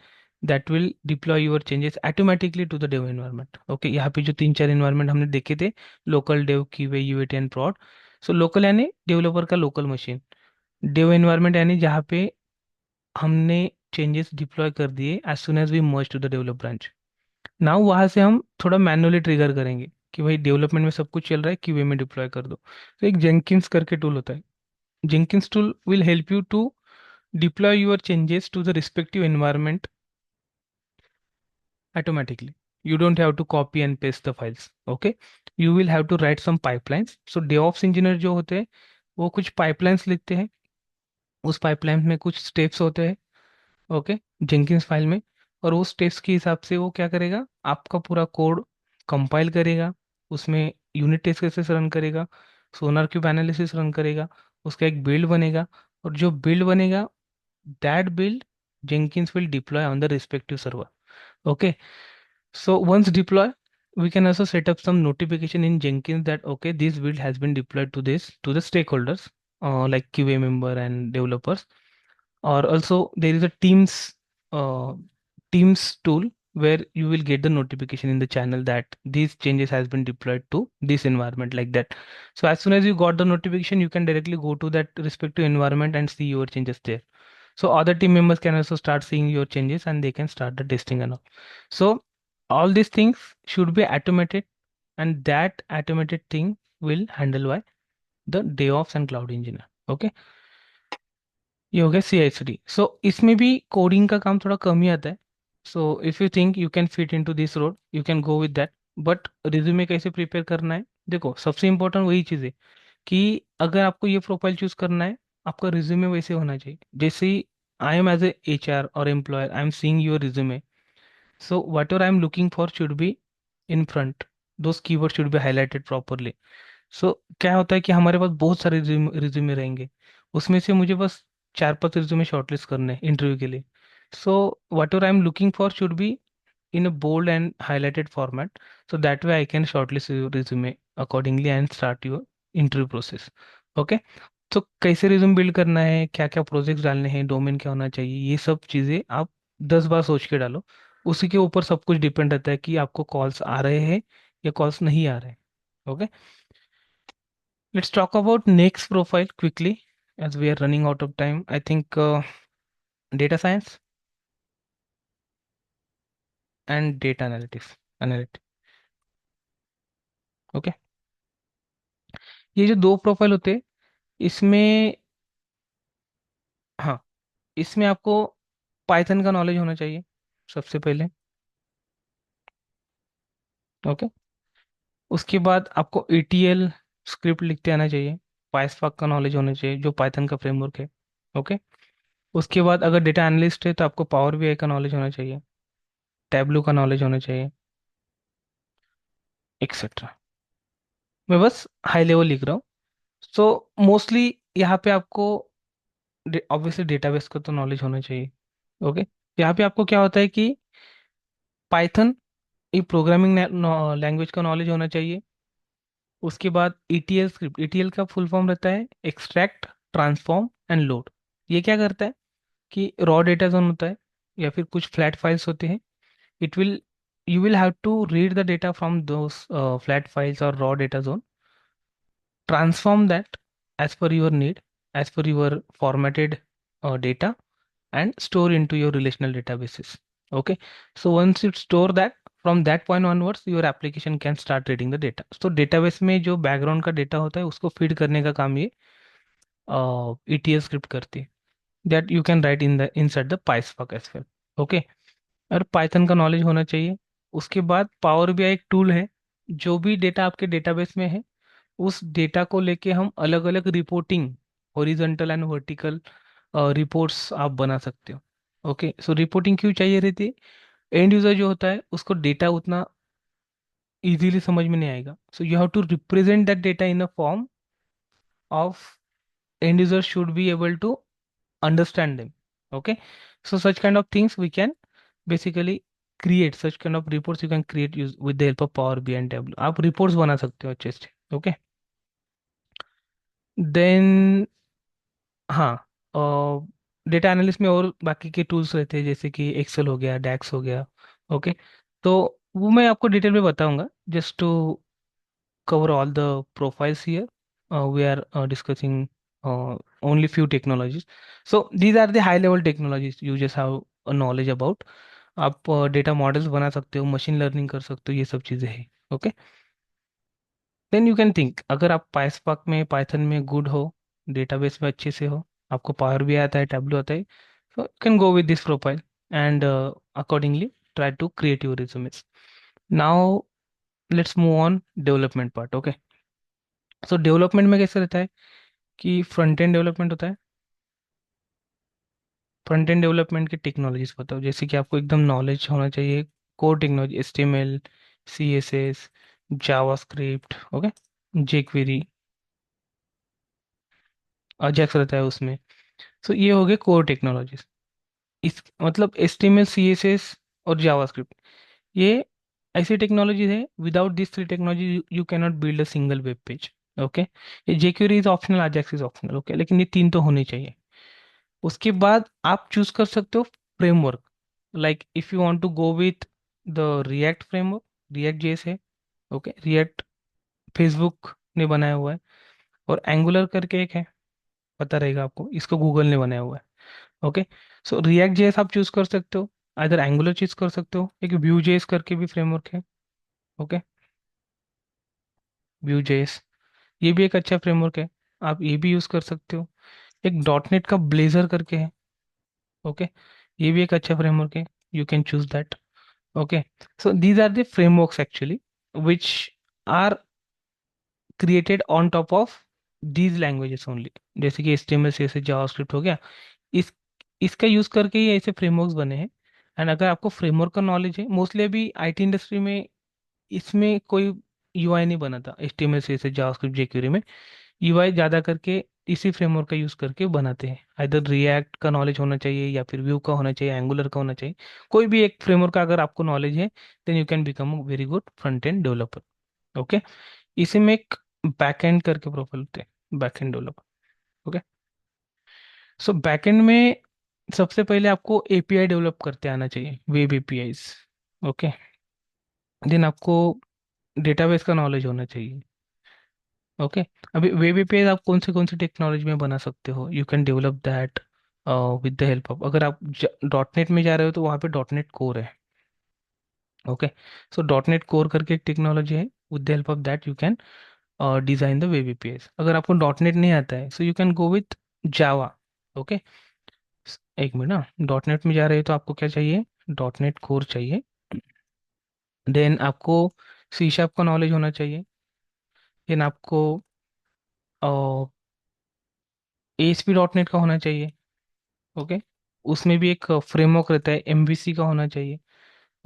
that will deploy your changes automatically to the dev environment। Okay, यहाँ पे जो तीन चार environment हमने देखे थे, local dev, QA, UAT and prod। So local यानी developer का लोकल मशीन, डेव एनवायरनमेंट यानी जहाँ पे हमने चेंजेस डिप्लॉय कर दिए as soon as we merge to the develop branch. Now वहाँ से हम थोड़ा मैनुअली ट्रिगर करेंगे कि भाई डेवलपमेंट में सब कुछ चल रहा है, QA में डिप्लॉय कर दो। तो एक जेंकिंस करके टूल होता है, Jenkins tool will help you to deploy your changes to the respective environment automatically। You don't have to copy and paste the files। okay, you will have to write some pipelines। so DevOps engineer जो होते हैं वो कुछ pipelines लिखते हैं, उस pipeline में कुछ स्टेप्स होते हैं, ओके, जेंकिंस फाइल में। और उस स्टेप्स के हिसाब से वो क्या करेगा, आपका पूरा कोड कंपाइल करेगा, उसमें यूनिट टेस्ट केसेस रन करेगा, सोनार क्यूब एनालिसिस रन करेगा, उसका एक बिल्ड बनेगा, और जो बिल्ड बनेगा, that build Jenkins will deploy on the respective server. okay, so once deploy, we can also set up some notification in Jenkins that okay, this build has been deployed to this to the stakeholders, like QA member and developers। or also there is a Teams tool where you will get the notification in the channel that these changes has been deployed to this environment, like that. So as soon as you got the notification, you can directly go to that respective environment and see your changes there. So other team members can also start seeing your changes and they can start the testing and all. So all these things should be automated, and that automated thing will handle by the DevOps and Cloud Engineer. Okay, ये हो गया CI/CD. सो इसमें भी coding का काम थोड़ा कम ही आता है. So if you think you can fit in to this road, you can go with that. But resume कैसे प्रिपेयर करना है, देखो सबसे इंपॉर्टेंट वही चीज़ है कि अगर आपको ये प्रोफाइल चूज करना है, आपका रिज्यूमे वैसे होना चाहिए जैसे ही I am as a HR or employer, I am seeing your resume. So whatever I'm looking for should be in front. Those keywords should be highlighted properly. So क्या होता है कि हमारे पास बहुत सारे रिज्यूमे रहेंगे, उसमें से मुझे बस 4-5 रिज्यूमे शॉर्टलिस्ट करने हैं इंटरव्यू के लिए. So what ever I am looking for should be in a bold and highlighted format, so that way I can shortlist your resume accordingly and start your interview process. Okay. तो कैसे resume build करना है, क्या क्या projects डालने हैं, domain क्या होना चाहिए, ये सब चीज़ें आप 10 बार सोच के डालो. उसी के ऊपर सब कुछ डिपेंड रहता है कि आपको कॉल्स आ रहे हैं या कॉल्स नहीं आ रहे हैं. Okay, let's talk about next profile quickly as we are running out of time. I think data science and data analytics. Okay, ये जो दो प्रोफाइल होते हैं, इसमें, हाँ, इसमें आपको पाइथन का नॉलेज होना चाहिए सबसे पहले. ओके, उसके बाद आपको ETL स्क्रिप्ट लिखते आना चाहिए. पाइस्पार्क का नॉलेज होना चाहिए जो पाइथन का फ्रेमवर्क है. ओके, उसके बाद अगर डेटा एनालिस्ट है तो आपको पावर BI का नॉलेज होना चाहिए, टैबलू का नॉलेज होना चाहिए, एक्सेट्रा. मैं बस हाई लेवल लिख रहा हूँ. सो मोस्टली यहाँ पे आपको ऑब्वियसली डेटाबेस का तो नॉलेज होना चाहिए. ओके, यहाँ पे आपको क्या होता है कि पाइथन एक प्रोग्रामिंग लैंग्वेज का नॉलेज होना चाहिए. उसके बाद ETL स्क्रिप्ट, ETL का फुल फॉर्म रहता है एक्सट्रैक्ट, ट्रांसफॉर्म एंड लोड. ये क्या करता है कि रॉ डेटा जोन होता है या फिर कुछ फ्लैट फाइल्स होते हैं. It will You will have to read the data from those flat files or raw data zone, transform that as per your need, as per your formatted data, and store into your relational databases. Okay, so once you store that, from that point onwards your application can start reading the data. So database में जो background का data होता है उसको feed करने का काम ये ETL script करती है. That you can write in the inside the PySpark as well. Okay, और पाइथन का नॉलेज होना चाहिए. उसके बाद पावर BI एक टूल है, जो भी डेटा आपके डेटाबेस में है उस डेटा को लेके हम अलग अलग reporting, horizontal and vertical reports आप बना सकते हो. ओके, सो रिपोर्टिंग क्यों चाहिए रहती है, एंड यूजर जो होता है उसको डेटा उतना इजीली समझ में नहीं आएगा. So you have to represent that data in a form of end user should be able to understand them. Okay, so such kind of things we can basically create, such kind of reports you can create use with the help of Power BI and Tableau. आप reports बना सकते हो अच्छे से. Okay, then, हाँ, data analyst में और बाकी के टूल्स रहते हैं जैसे कि एक्सेल हो गया, डैक्स हो गया. ओके, तो वो मैं आपको डिटेल में बताऊंगा. Just to cover all the profiles here, we are discussing only few technologies. So these are the high level technologies you just have a knowledge about. आप डेटा मॉडल्स बना सकते हो, मशीन लर्निंग कर सकते हो, ये सब चीज़ें हैं. Okay, then you can think, अगर आप पाइस्पार्क में, पाइथन में गुड हो, डेटाबेस में अच्छे से हो, आपको पावर भी आता है, टैबलू आता है, so you can go with this profile and accordingly try to create your resumes. Now let's move on development part. Okay, so development में कैसे रहता है कि फ्रंट एंड डेवलपमेंट होता है. फ्रंट एंड डेवलपमेंट की टेक्नोलॉजीज बताओ, जैसे कि आपको एकदम नॉलेज होना चाहिए core technology, HTML, CSS, JavaScript. Okay, jQuery, Ajax रहता है उसमें. सो ये हो गए कोर टेक्नोलॉजीज. इस मतलब HTML, CSS और जावास्क्रिप्ट, ये ऐसी टेक्नोलॉजीज है, without this three technology you can not build a single web page. Okay, ये jQuery is optional, Ajax is optional. Okay, लेकिन ये तीन तो होने चाहिए. उसके बाद आप चूज कर सकते हो framework. Like if you want to go with the React framework, React JS है। ओके, रिएक्ट फेसबुक ने बनाया हुआ है। और एंगुलर करके एक है, पता रहेगा आपको, इसको गूगल ने बनाया हुआ है। ओके, सो रिएक्ट जेएस आप चूज कर सकते हो, इधर एंगुलर चूज कर सकते हो, एक व्यू जेएस करके भी फ्रेमवर्क है। ओके, व्यू जेएस, ये भी एक अच्छा फ्रेमवर्क है, आप ये भी यूज कर सकते हो। एक डॉट नेट का ब्लेजर करके है। ओके, ये भी एक अच्छा फ्रेमवर्क है, you can choose that. Okay, so these are the frameworks actually which are created on top of these languages only. जैसे कि HTML CSS जावास्क्रिप्ट हो गया, इस इसका यूज करके ही ऐसे फ्रेमवर्क्स बने हैं। एंड अगर आपको फ्रेमवर्क का नॉलेज है, मोस्टली अभी आईटी इंडस्ट्री में इसमें कोई यूआई नहीं बना था HTML CSS जावास्क्रिप्ट jQuery में। यूआई ज्यादा करके इसी फ्रेमवर्क का यूज करके बनाते हैं। इधर रिएक्ट का नॉलेज होना चाहिए, या फिर व्यू का होना चाहिए, एंगुलर का होना चाहिए। कोई भी एक फ्रेमवर्क का अगर आपको नॉलेज है, then you can become a very good front end developer. Okay, इसी में एक बैकएंड करके प्रोफाइल होते हैं, backend developer. Okay, so backend में सबसे पहले आपको एपीआई डेवलप करते आना चाहिए, वेब एपीआईज। ओके, देन आपको डेटाबेस का नॉलेज होना चाहिए। ओके, अभी वेब एपीआई आप कौन से टेक्नोलॉजी में बना सकते हो, you can develop that with the help of, अगर आप डॉट नेट में जा रहे हो तो वहाँ पे डॉट नेट कोर है। Okay, so dot net core करके एक टेक्नोलॉजी है, with the help of that you can design the web APIs. अगर आपको डॉट नेट नहीं आता है, so you can go with Java. Okay, एक मिनट ना, डॉट नेट में जा रहे हो तो आपको क्या चाहिए, डॉट नेट कोर चाहिए। देन आपको सी शार्प का नॉलेज होना चाहिए। देन आपको ASP.NET का होना चाहिए। ओके, उसमें भी एक फ्रेमवर्क रहता है, MVC का होना चाहिए।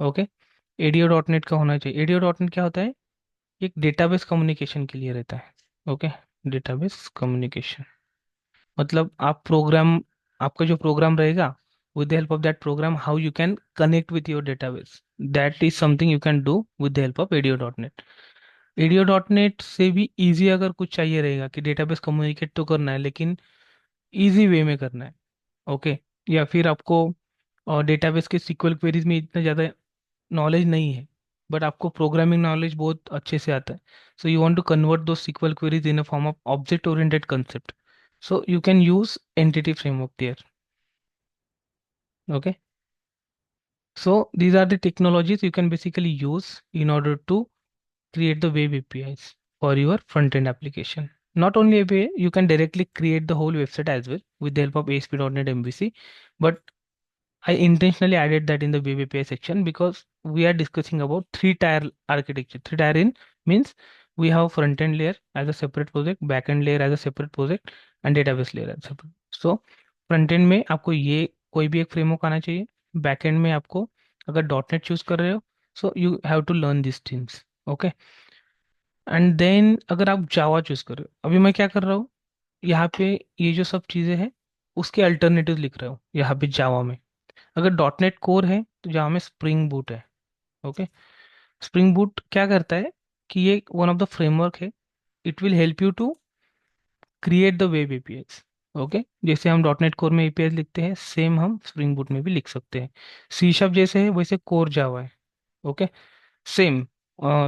ओके, ADO.NET का होना चाहिए। ADO.NET क्या होता है, एक डेटाबेस कम्युनिकेशन के लिए रहता है। ओके, डेटाबेस कम्युनिकेशन मतलब आप प्रोग्राम, आपका जो प्रोग्राम रहेगा, with the help of that programme how you can connect with your database, that is something you can do with the help of ADO.NET। ADO.NEट से भी इजी अगर कुछ चाहिए रहेगा कि डेटाबेस कम्युनिकेट तो करना है, लेकिन इजी वे में करना है। ओके, या फिर आपको डेटाबेस के SQL क्वेरीज में इतना ज़्यादा नॉलेज नहीं है, बट आपको प्रोग्रामिंग नॉलेज बहुत अच्छे से आता है। So you want to convert दो SQL queries in a form of object oriented concept, so you can use entity framework there. Okay, so these are the technologies you can basically use in order to create the web APIs for your front-end application. Not only API, you can directly create the whole website as well with the help of ASP.NET MVC. But I intentionally added that in the web API section because we are discussing about three-tier architecture. Three-tier in means we have front-end layer as a separate project, back-end layer as a separate project, and database layer as a separate. So front-end में आपको ये कोई भी एक framework आना चाहिए। बैक-end में आपको अगर डॉट नेट चूज कर रहे हो, so you have to learn this things. Okay, and then अगर आप जावा चूज कर रहे हो, अभी मैं क्या कर रहा हूँ, यहाँ पे ये जो सब चीज़ें हैं उसके अल्टरनेटिव लिख रहा हूँ यहाँ पे जावा में। अगर डॉट नेट कोर है तो जावा में स्प्रिंग बूट है। ओके, स्प्रिंग बूट क्या करता है कि ये वन ऑफ द फ्रेमवर्क है, it will help you to create the web APIs. Okay, जैसे हम डॉट नेट कोर में एपीआई लिखते हैं, सेम हम स्प्रिंग बूट में भी लिख सकते हैं। सी शार्प जैसे है वैसे कोर जावा है। ओके, सेम,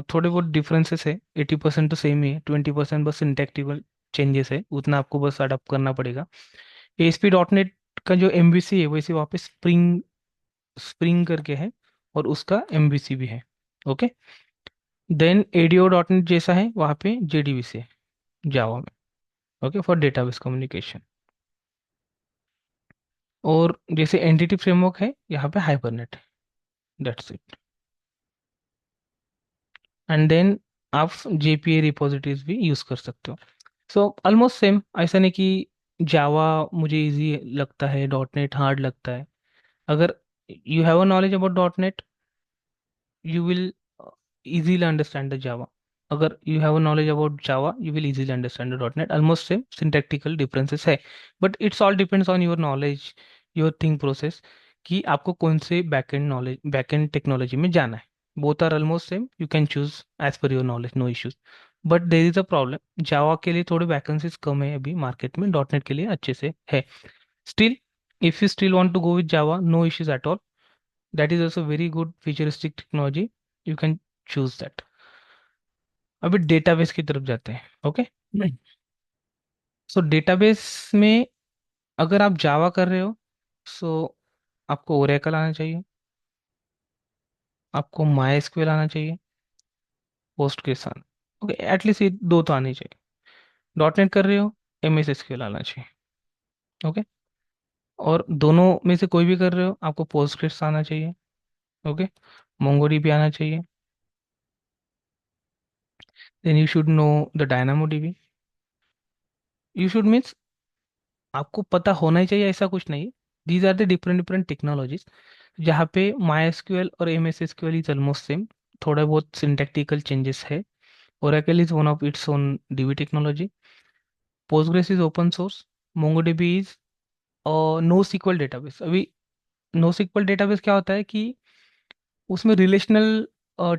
थोड़े बहुत डिफरेंसेस है, 80% तो सेम ही है, 20% बस सिंटैक्टिकल चेंजेस है, उतना आपको बस अडॉप्ट करना पड़ेगा। ASP.NET का जो MVC है वैसे वहाँ पे स्प्रिंग स्प्रिंग करके है, और उसका MVC भी है। ओके, देन ADO.NET जैसा है वहाँ पे JDBC है जावा में। Okay, for database communication. और जैसे एंटिटी फ्रेमवर्क है यहाँ पे हाइबरनेट है, दैट्स इट। एंड देन आप JPA रिपोजिटरीज भी यूज कर सकते हो। सो ऑलमोस्ट सेम, ऐसा नहीं कि जावा मुझे इजी लगता है, डॉट नेट हार्ड लगता है। अगर you have a knowledge about dot net, you will easily understand the Java. अगर you have a knowledge about Java, you will easily understand the .NET. Almost same syntactical differences है, but it's all depends on your knowledge, your think process, कि आपको कौन से backend knowledge, backend technology में जाना है। Both are almost same, you can choose as per your knowledge, no issues. But there is a problem, Java के लिए थोड़े वैकेंसीज कम है अभी मार्केट में, डॉट नेट के लिए अच्छे से है। Still, if you still want to go with Java, no issues at all, that is also very good futuristic technology, you can choose that. अभी डेटाबेस की तरफ जाते हैं। ओके, सो डेटाबेस में अगर आप जावा कर रहे हो, सो आपको ओरेकल आना चाहिए, आपको माई एसक्यूएल आना चाहिए, पोस्ट के साथ। ओके, एटलीस्ट ये दो तो आने चाहिए। डॉट नेट कर रहे हो, एम एस एसक्यूएल आना चाहिए। ओके, और दोनों में से कोई भी कर रहे हो, आपको पोस्टग्रेस आना चाहिए। ओके, मोंगोडीबी आना चाहिए। Then you should know the Dynamo DB. You should means आपको पता होना ही चाहिए ऐसा कुछ नहीं। These are the different different technologies जहाँ पे माई एसक्यूएल और M S SQL is almost same, थोड़ा बहुत सिंटैक्टिकल चेंजेस है। Oracle is one of its own DB technology. Postgres is open source. MongoDB is no SQL database. अभी no SQL database क्या होता है कि उसमें रिलेशनल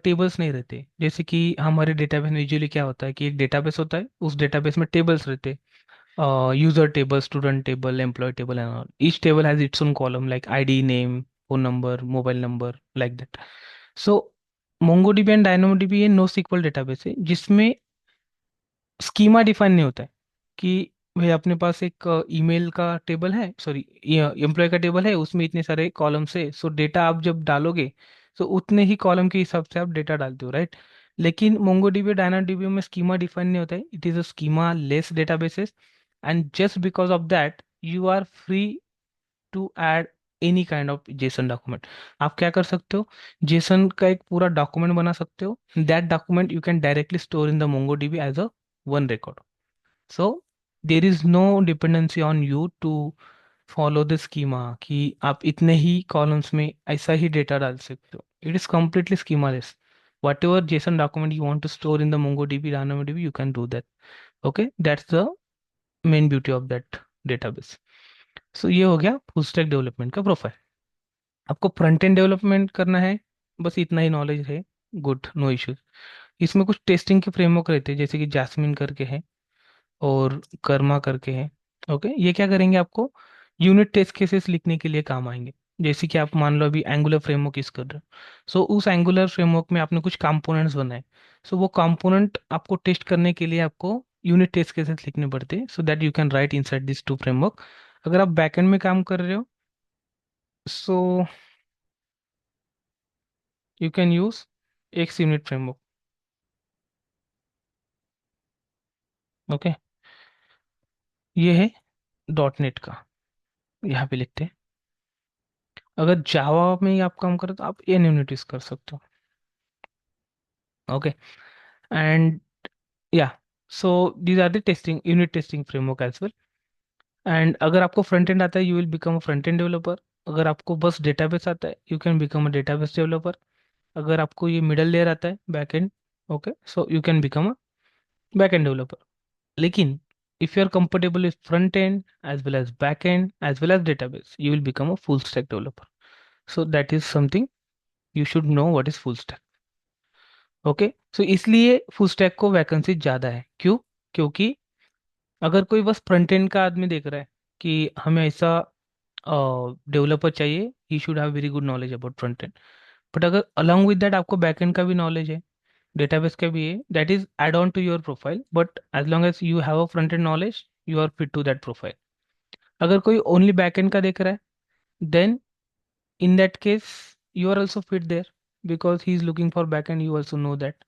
टेबल्स नहीं रहते। जैसे कि हमारे डेटाबेस में यूजुअली क्या होता है कि एक डेटाबेस होता है, उस डेटाबेस में टेबल्स रहते हैं, user table, student table, employee table and all. Each table has its own column like ID, name, phone number, mobile number, like that. So MongoDB and DynamoDB ये नो सीक्वल डेटाबेस है जिसमें schema define नहीं होता है कि भाई अपने पास एक ईमेल का टेबल है, सॉरी एम्प्लॉय का टेबल है, उसमें इतने सारे कॉलम्स है, सो डेटा आप जब डालोगे तो उतने ही कॉलम के हिसाब से आप डेटा डालते हो, राइट। लेकिन मोंगोडीबी डायनाडीबी में स्कीमा डिफाइन नहीं होता है, it is a schema less databases. And just because of that you are free to add any kind of JSON document. आप क्या कर सकते हो, जेसन का एक पूरा डॉक्यूमेंट बना सकते हो। That document you can directly store in the MongoDB as a one record. So there is no dependency on you to follow the schema कि आप इतने ही कॉलम्स में ऐसा ही डेटा डाल सकते हो। It is completely schemaless. Whatever JSON document you want to store in the MongoDB, DynamoDB, you can do that. Okay, that's the main beauty of that database. So ये हो गया फुल स्टैक डेवलपमेंट का profile. आपको front and development करना है, बस इतना ही knowledge है, गुड, नो इश्यूज। इसमें कुछ टेस्टिंग के फ्रेमवर्क रहते हैं, जैसे कि जैस्मिन करके है और कर्मा करके है। ओके, ये क्या करेंगे, आपको यूनिट टेस्ट केसेस लिखने के लिए काम आएंगे। जैसे कि आप मान लो अभी एंगुलर फ्रेमवर्क यूज कर रहे हो, सो उस एंगुलर फ्रेमवर्क में आपने कुछ कंपोनेंट्स बनाए, सो वो कंपोनेंट आपको टेस्ट करने के लिए आपको यूनिट टेस्ट केसेस लिखने पड़ते हैं, so that you can write inside this two framework. अगर आप बैकएंड में काम कर रहे हो, so you can use xUnit framework. Okay, ये है डॉट नेट का, यहाँ पे लिखते हैं। अगर जावा में ही आप काम करो तो आप एन यूनिट यूज कर सकते हो। ओके, एंड या, so these are the testing unit testing framework as well. And अगर आपको फ्रंट एंड आता है, you will become a front end developer. अगर आपको बस डेटाबेस आता है, you can become a database developer. अगर आपको ये मिडल लेयर आता है, back end, okay, so you can become a back end developer. लेकिन if you are comfortable with front end as well as back end as well as database, you will become a full stack developer. So that is something you should know, what is full stack. Okay, so इसलिए full stack को vacancy ज़्यादा है। क्यों? क्योंकि अगर कोई बस front end का आदमी देख रहा है कि हमें ऐसा डेवलपर चाहिए, he should have very good knowledge about front end. But अगर अलॉन्ग विद दैट आपको बैक एंड का भी नॉलेज है, डेटाबेस का भी है, that is add on to your profile. But as long as you have a front end knowledge, you are fit to that profile. अगर कोई ओनली बैक एंड का देख रहा है, then in that case you are also fit there, because he is looking for back and, you also know that.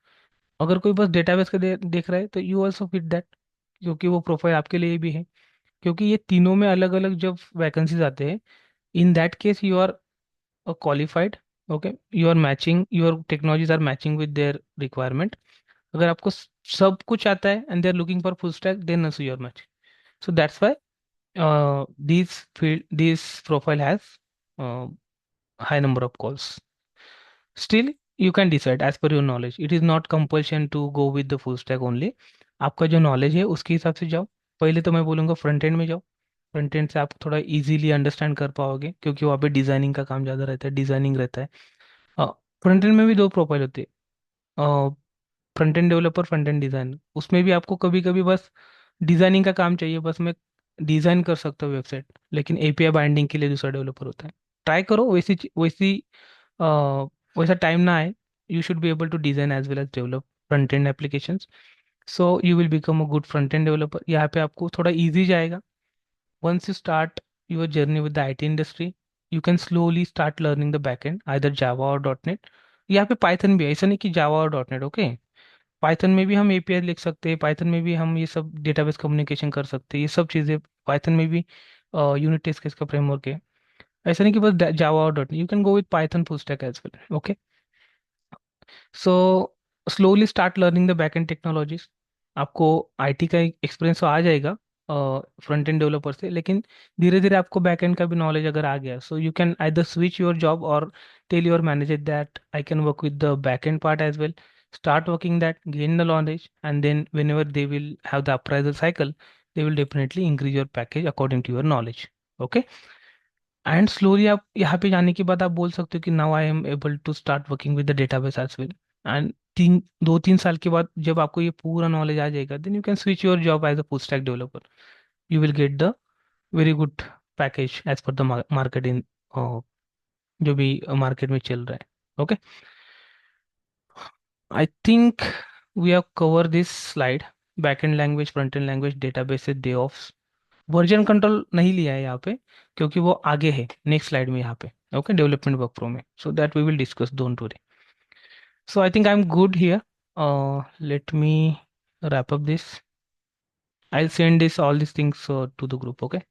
अगर कोई बस database का देख रहा है तो यू ऑल्सो फिट दैट, क्योंकि वो प्रोफाइल आपके लिए भी है। क्योंकि ये तीनों में अलग अलग जब वैकेंसीज आते हैं, in that case you are qualified. Okay, you are matching, your technologies are matching with their requirement. अगर आपको सब कुछ आता है and they are looking for full stack, then also you are matching. So that's why this profile has uh, high number of calls. Still, you can decide as per your knowledge. It is not compulsion to go with the full stack only. आपका जो knowledge है उसके हिसाब से जाओ। पहले तो मैं बोलूँगा फ्रंट एंड में जाओ। फ्रंट एंड से आप थोड़ा इजीली अंडरस्टैंड कर पाओगे, क्योंकि वहाँ पे डिजाइनिंग का काम ज़्यादा रहता है, डिजाइनिंग रहता है। फ्रंट एंड में भी दो प्रोफाइल होती है, front end developer, front end design. उसमें भी आपको कभी कभी बस डिजाइनिंग का काम चाहिए, बस मैं डिजाइन कर सकता हूँ वेबसाइट, लेकिन एपीआई बाइंडिंग के लिए दूसरा डेवलपर होता है। ट्राई करो वैसी वैसी वैसा टाइम ना आए, you should be able to design as well as develop front end applications. So you will become a good front end developer. यहाँ पे आपको थोड़ा इजी जाएगा. once you start your journey with the IT industry, you can slowly start learning the backend, either Java or .NET. यहाँ पे Python भी है, ऐसा नहीं कि जावा और .NET. ओके, पाइथन में भी हम एपीआई लिख सकते हैं, पाइथन में भी हम ये सब डेटाबेस कम्युनिकेशन कर सकते हैं, ये सब चीज़ें पाइथन में भी. यूनिट टेस्ट केस का फ्रेमवर्क है. ऐसा नहीं कि बस जावा और .NET, you can go with Python full stack as well. Okay. So slowly start learning the back end technologies. आपको आईटी का एक्सपीरियंस तो आ जाएगा फ्रंट एंड डेवलपर से, लेकिन धीरे धीरे आपको बैक एंड का भी नॉलेज अगर आ गया, so you can either switch your job or tell your manager that I can work with the back end part as well. Start working that, gain the knowledge, and then whenever they will have the appraisal cycle, they will definitely increase your package according to your knowledge. Okay. And slowly आप यहाँ पे जाने के बाद आप बोल सकते हो कि now I am able to start working with the database as well. And 2-3 साल के बाद जब आपको ये पूरा नॉलेज आ जाएगा, then you can switch your job as a full stack developer. You will get the very good package as per the market in, जो भी मार्केट में चल रहा है. Okay. I think we have cover this slide. Back end language, front end language, database, DevOps. Version control नहीं लिया है यहाँ पे, क्योंकि वो आगे है नेक्स्ट स्लाइड में यहाँ पे. ओके, डेवलपमेंट वर्क फ्लो में, so that we will discuss, don't worry. So I think I am good here. Let me wrap up this. I'll send this all these things to the group. Okay.